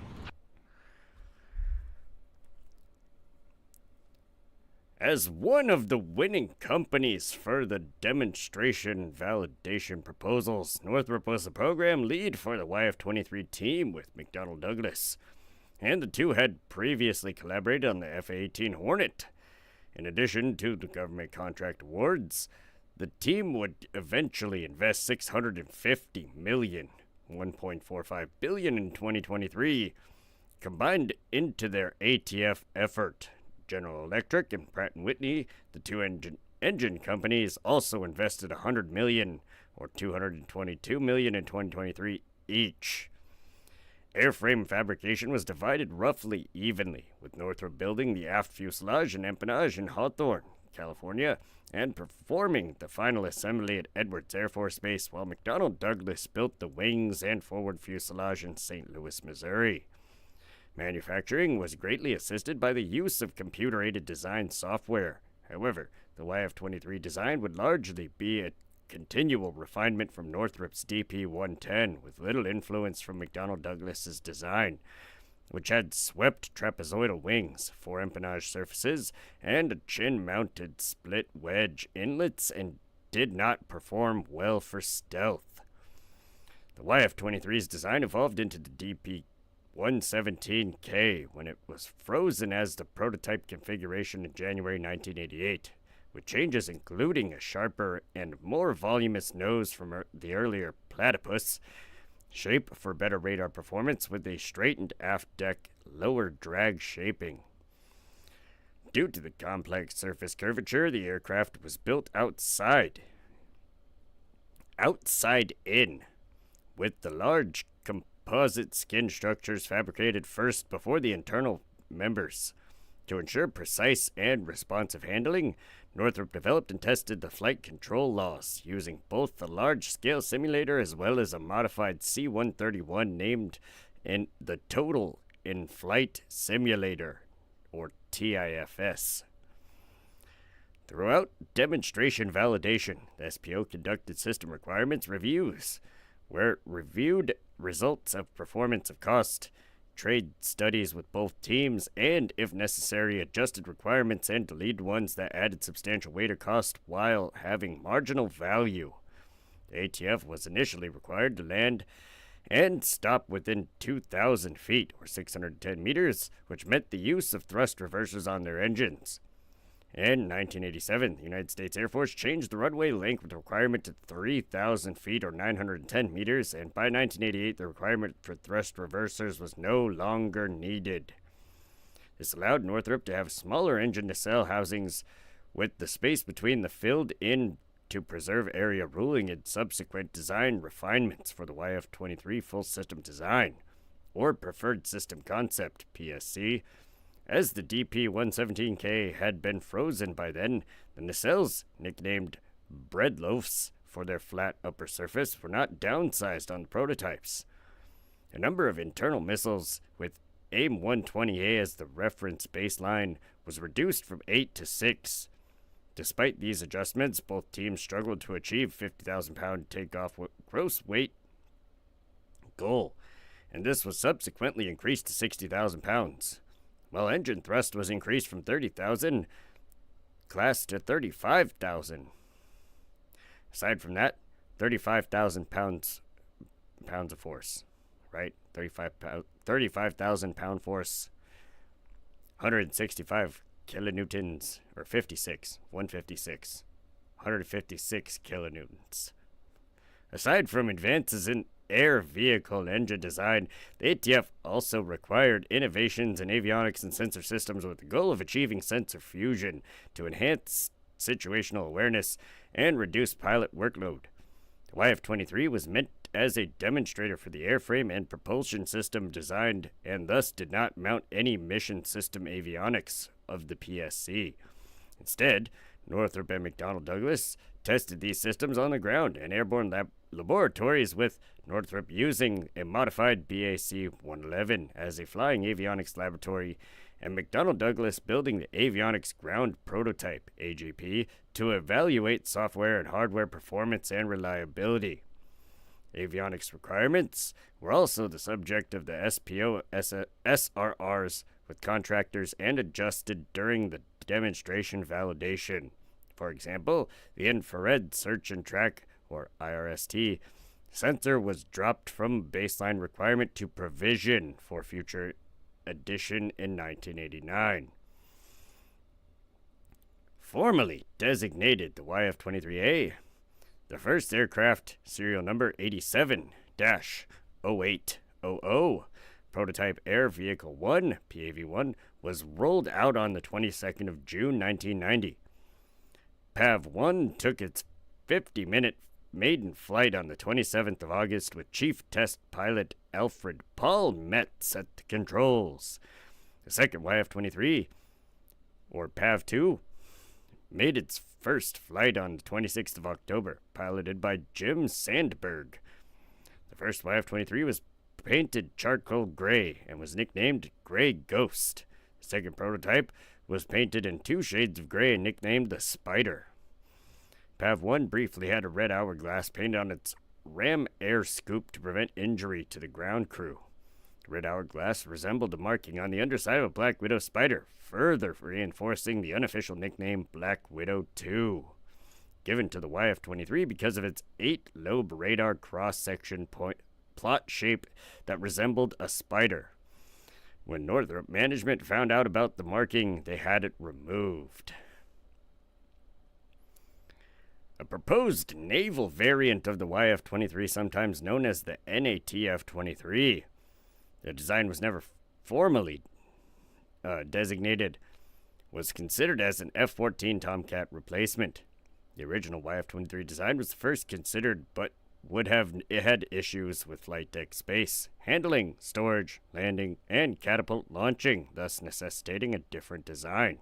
As one of the winning companies for the demonstration validation proposals, Northrop was the program lead for the YF23 team with McDonnell Douglas, and the two had previously collaborated on the F-18 Hornet. In addition to the government contract awards, the team would eventually invest $650 million, $1.45 billion in 2023, combined into their ATF effort General Electric and Pratt & Whitney, the two engine companies, also invested $100 million or $222 million in 2023 each. Airframe fabrication was divided roughly evenly, with Northrop building the aft fuselage and empennage in Hawthorne, California, and performing the final assembly at Edwards Air Force Base, while McDonnell Douglas built the wings and forward fuselage in St. Louis, Missouri. Manufacturing was greatly assisted by the use of computer-aided design software. However, the YF-23 design would largely be a continual refinement from Northrop's DP-110, with little influence from McDonnell Douglas's design, which had swept trapezoidal wings, 4 empennage surfaces, and a chin-mounted split wedge inlets, and did not perform well for stealth. The YF-23's design evolved into the DP-117K when it was frozen as the prototype configuration in January 1988. With changes including a sharper and more voluminous nose from the earlier platypus, shape for better radar performance with a straightened aft deck lower drag shaping. Due to the complex surface curvature, the aircraft was built outside in, with the large composite skin structures fabricated first before the internal members. To ensure precise and responsive handling, Northrop developed and tested the flight control laws, using both the large-scale simulator as well as a modified C-131 named in the Total In-Flight Simulator, or TIFS. Throughout demonstration validation, the SPO conducted system requirements reviews, where it reviewed results of performance of cost, trade studies with both teams, and, if necessary, adjusted requirements and deleted ones that added substantial weight or cost while having marginal value. The ATF was initially required to land and stop within 2,000 feet, or 610 meters, which meant the use of thrust reversers on their engines. In 1987, the United States Air Force changed the runway length requirement to 3,000 feet or 910 meters, and by 1988, the requirement for thrust reversers was no longer needed. This allowed Northrop to have smaller engine nacelle housings, with the space between the filled in to preserve area ruling in subsequent design refinements for the YF-23 full system design, or preferred system concept, PSC. As the DP-117K had been frozen by then, the nacelles, nicknamed bread loaves for their flat upper surface, were not downsized on the prototypes. The number of internal missiles, with AIM-120A as the reference baseline, was reduced from 8 to 6. Despite these adjustments, both teams struggled to achieve 50,000-pound takeoff gross weight goal, and this was subsequently increased to 60,000 pounds. While engine thrust was increased from 30,000 class to 35,000. Aside from that, 35,000 pounds of force, right? 35,000 pound force, 165 kilonewtons, or 156 kilonewtons. Aside from advances in air vehicle engine design, the ATF also required innovations in avionics and sensor systems with the goal of achieving sensor fusion to enhance situational awareness and reduce pilot workload. The YF-23 was meant as a demonstrator for the airframe and propulsion system designed, and thus did not mount any mission system avionics of the PSC. Instead, Northrop and McDonnell Douglas tested these systems on the ground and airborne laboratories, with Northrop using a modified BAC-111 as a flying avionics laboratory, and McDonnell Douglas building the Avionics Ground Prototype, AGP, to evaluate software and hardware performance and reliability. Avionics requirements were also the subject of the SPO SRRs with contractors and adjusted during the demonstration validation. For example, the infrared search and track, or IRST, sensor was dropped from baseline requirement to provision for future addition in 1989. Formally designated the YF-23A, the first aircraft, serial number 87-0800, Prototype Air Vehicle 1, PAV-1, was rolled out on the 22nd of June 1990. PAV-1 took its 50-minute maiden flight on the 27th of August with Chief Test Pilot Alfred Paul Metz at the controls. The second YF-23, or PAV-2, made its first flight on the 26th of October, piloted by Jim Sandberg. The first YF-23 was painted charcoal gray and was nicknamed Gray Ghost. The second prototype was painted in 2 shades of gray and nicknamed the Spider. PAV-1 briefly had a red hourglass painted on its ram air scoop to prevent injury to the ground crew. The red hourglass resembled a marking on the underside of a Black Widow Spider, further reinforcing the unofficial nickname Black Widow 2, given to the YF-23 because of its 8-lobe radar cross-section plot shape that resembled a spider. When Northrop management found out about the marking, they had it removed. A proposed naval variant of the YF-23, sometimes known as the NATF-23. The design was never formally designated, was considered as an F-14 Tomcat replacement. The original YF-23 design was the first considered, but it had issues with flight deck space, handling, storage, landing, and catapult launching, thus necessitating a different design.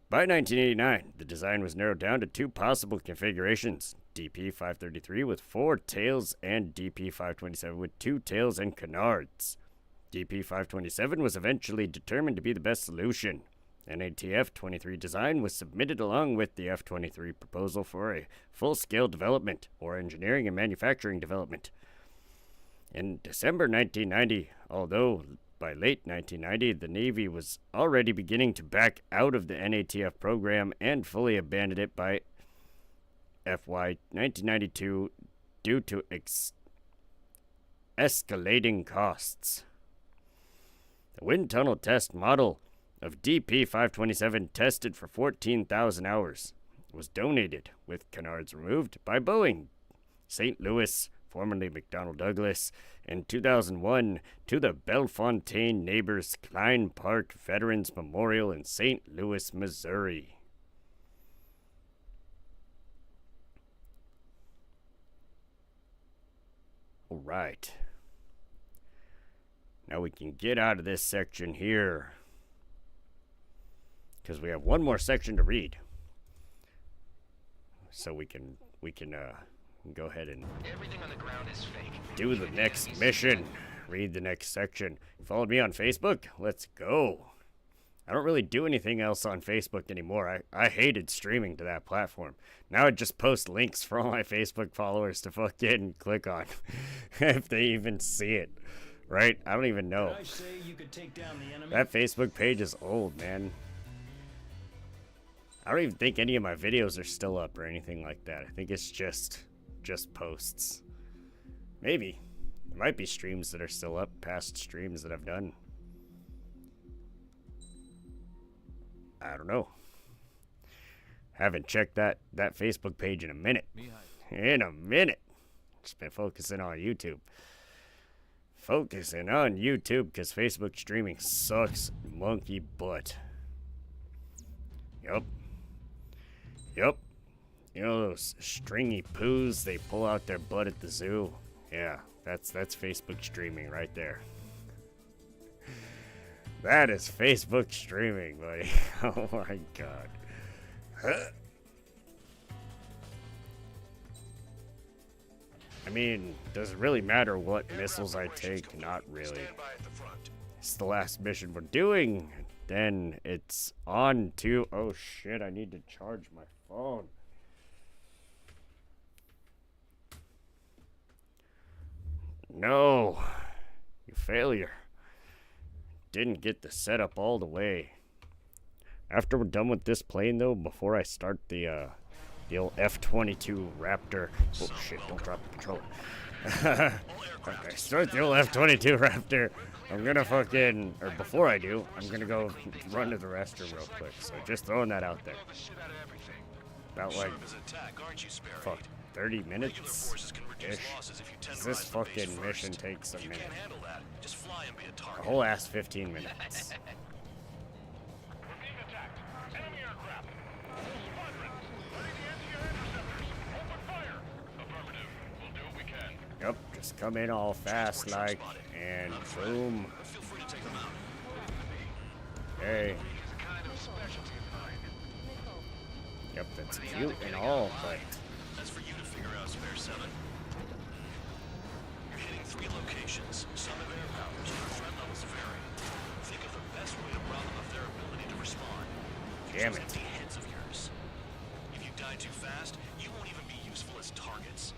By 1989, the design was narrowed down to 2 possible configurations, DP-533 with 4 tails and DP-527 with 2 tails and canards. DP-527 was eventually determined to be the best solution. NATF-23 design was submitted along with the F-23 proposal for a full-scale development, or engineering and manufacturing development. In December 1990, although by late 1990, the Navy was already beginning to back out of the NATF program and fully abandoned it by FY 1992 due to escalating costs. The wind tunnel test model of DP-527 tested for 14,000 hours was donated, with canards removed, by Boeing St. Louis, formerly McDonnell Douglas, in 2001 to the Bellefontaine Neighbors Klein Park Veterans Memorial in St. Louis, Missouri. All right. Now we can get out of this section here, because we have one more section to read. So we can go ahead and Everything on the ground is fake. do the next mission. Read the next section. Follow me on Facebook? Let's go. I don't really do anything else on Facebook anymore. I hated streaming to that platform. Now I just post links for all my Facebook followers to fucking click on. If they even see it. Right? I don't even know. I say you could take down the enemy? That Facebook page is old, man. I don't even think any of my videos are still up or anything like that. I think it's just posts. Maybe. There might be streams that are still up, past streams that I've done. I don't know. Haven't checked that Facebook page in a minute. In a minute. Just been focusing on YouTube. Focusing on YouTube because Facebook streaming sucks monkey butt. Yup. Yup. You know those stringy poos they pull out their butt at the zoo? Yeah, that's Facebook streaming right there. That is Facebook streaming, buddy. Oh my god. Huh? I mean, does it really matter what missiles I take? Not really. It's the last mission we're doing. Then it's on to... Oh shit, I need to charge my phone. No. You failure. Didn't get the setup all the way. After we're done with this plane, though, before I start the old F22 Raptor... Oh shit, don't drop the controller. Okay, start the old F22 Raptor. I'm gonna fucking... Or before I do, I'm gonna go run to the restroom real quick. So just throwing that out there. About like... Fuck. 30 Regular minutes forces can reduce ish. losses if you This tenderize the base fucking first. mission takes a If you minute. can't handle that, just fly and be a A target. whole ass 15 minutes. We're being attacked. Enemy aircraft. All squadrons, ready the anti-air interceptors. Open fire. Affirmative. We'll do what we can. Yep, just come in all fast like, and boom. But feel free to take them out. Hey. It's a kind of specialty of mine. Yep, that's cute and all, but That's for you to figure out, Spare 7. You're hitting 3 locations. Some have air powers, but threat levels vary. Think of the best way to rob them of their ability to respond. damn Use it. those empty heads of yours. If you die too fast, you won't even be useful as targets.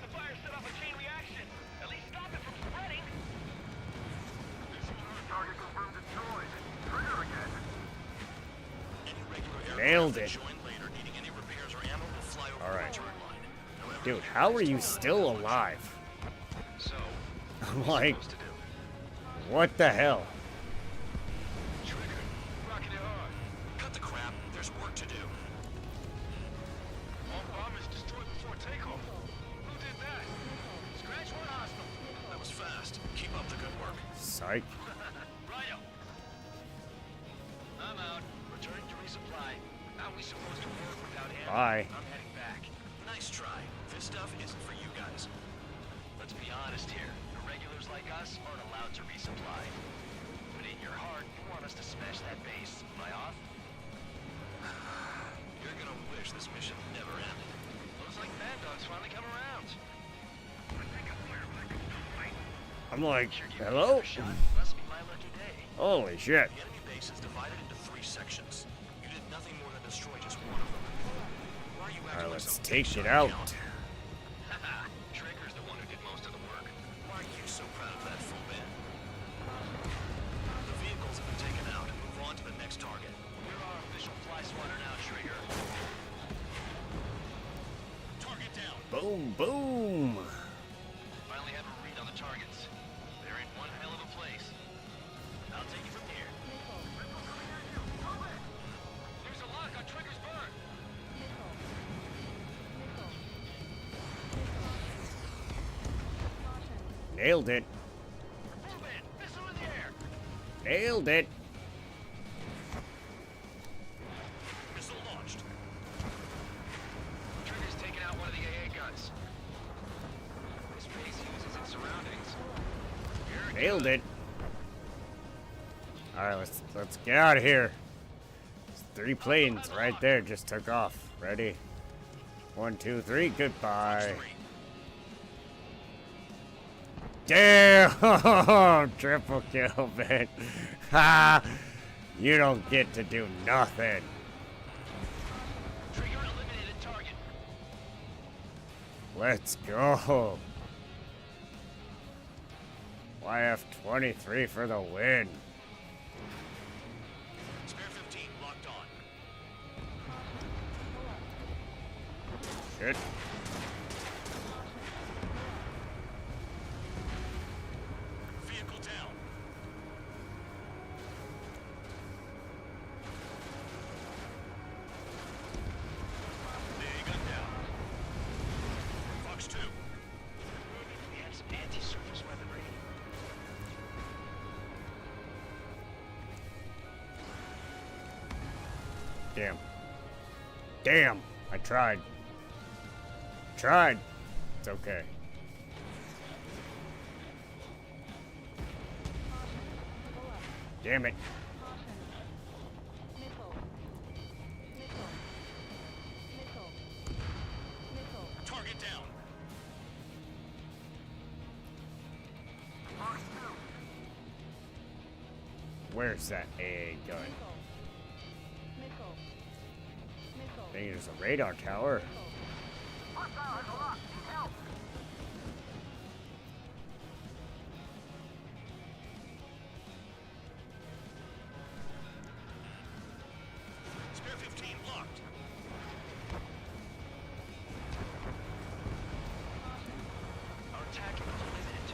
The fire set off a chain reaction. At least stop it from spreading. Target confirmed destroyed. Trigger again. Any regular Nailed aircraft that it. join later needing any repairs or ammo will fly over All the right. return line. However, dude, how are you still alive? So, I'm like, supposed to do? what the hell? Trigger. Rocking it hard. Cut the crap. There's work to do. All bombers destroyed before takeoff. Who did that? Scratch one hostile. That was fast. Keep up the good work. Psych. Righto. I'm out. Returning to resupply. How are we supposed to work without ammo? Bye. I'm heading back. Nice try. This stuff isn't for you guys. Let's be honest here. Irregulars like us aren't allowed to resupply. But in your heart, you want us to smash that base. Am I off? You're gonna wish this mission never ended. Looks like Mad Dog's finally come around. I'm like, Sure give me hello? another shot. Must be my lucky day. Holy shit. The enemy base is divided into 3 sections. You did nothing more than destroy just one of them. Why are you acting Alright, like let's some take big it shot out. count? Haha, Trigger's the one who did most of the work. Why are you so proud of that full bin? The vehicles have been taken out. Move on to the next target. You're our official fly swatter now, Trigger. Target down. Boom, boom. Finally have a read on the targets. They're in one hell of a place. I'll take it from here. There's a lock on Trigger's burn. Nailed it. Move in. Missile in the air. Nailed it. Missile launched. Trigger's taken out one of the AA guns. This base uses its surroundings. Very Nailed good. it. Alright, let's get out of here. There's 3 planes right there just took off. Ready? 1, 2, 3, goodbye. 3. Damn! Triple kill, man. Ha! You don't get to do nothing. Trigger eliminated target. Let's go. YF23 for the win. Spare 15 locked on. Shit. Vehicle down. AA gun down. Fox 2. We have some anti-surface weaponry. Damn. Damn. I tried. Tried. It's okay. Damn it. Target down. Where's that AA gun? I think there's a radar tower. Spare 15 locked. Our attack is limited.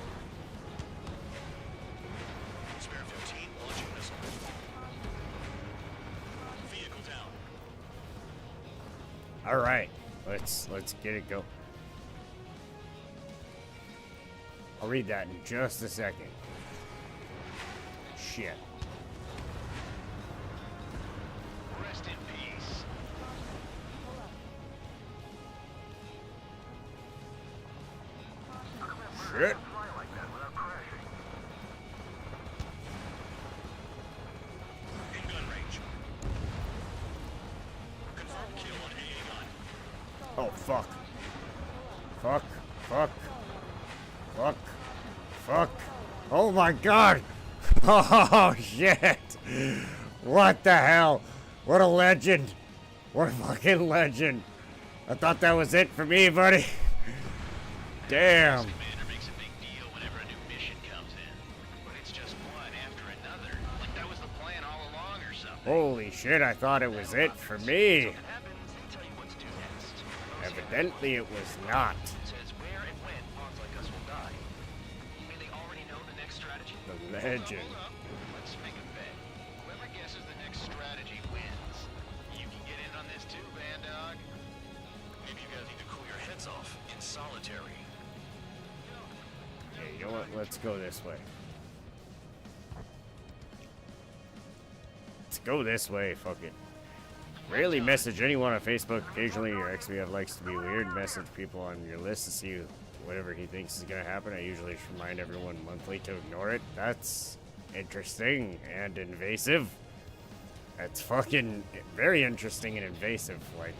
Spare 15 launching missile. Vehicle down. Alright. Let's get it go. I'll read that in just a second. Shit. Rest in peace. Shit. Fly like that without crashing. In gun range. Confirmed kill on AA gun. Oh, fuck. Fuck. Fuck. Fuck. Fuck. Oh my god. Oh, shit. What the hell? What a legend. What a fucking legend. I thought that was it for me, buddy. Damn. Commander makes a big deal whenever a new mission comes in. But it's just one after another. Like that was the plan all along or something. Holy shit, I thought it was it for me. Something happens, they tell you what to do next. Evidently it was not. It says where and when pawns like us will die. You mean they already know the next strategy? The legend. Hold up. Let's make a bet. Whoever guesses the next strategy wins. You can get in on this too, Band Dog. Maybe you guys need to cool your heads off in solitary. Okay, you know what? Let's go this way. Let's go this way, fuck it. Rarely message anyone on Facebook. Occasionally your XBF likes to be weird. Message people on your list to see whatever he thinks is gonna happen. I usually just remind everyone monthly to ignore it. That's interesting and invasive. That's fucking very interesting and invasive. Like,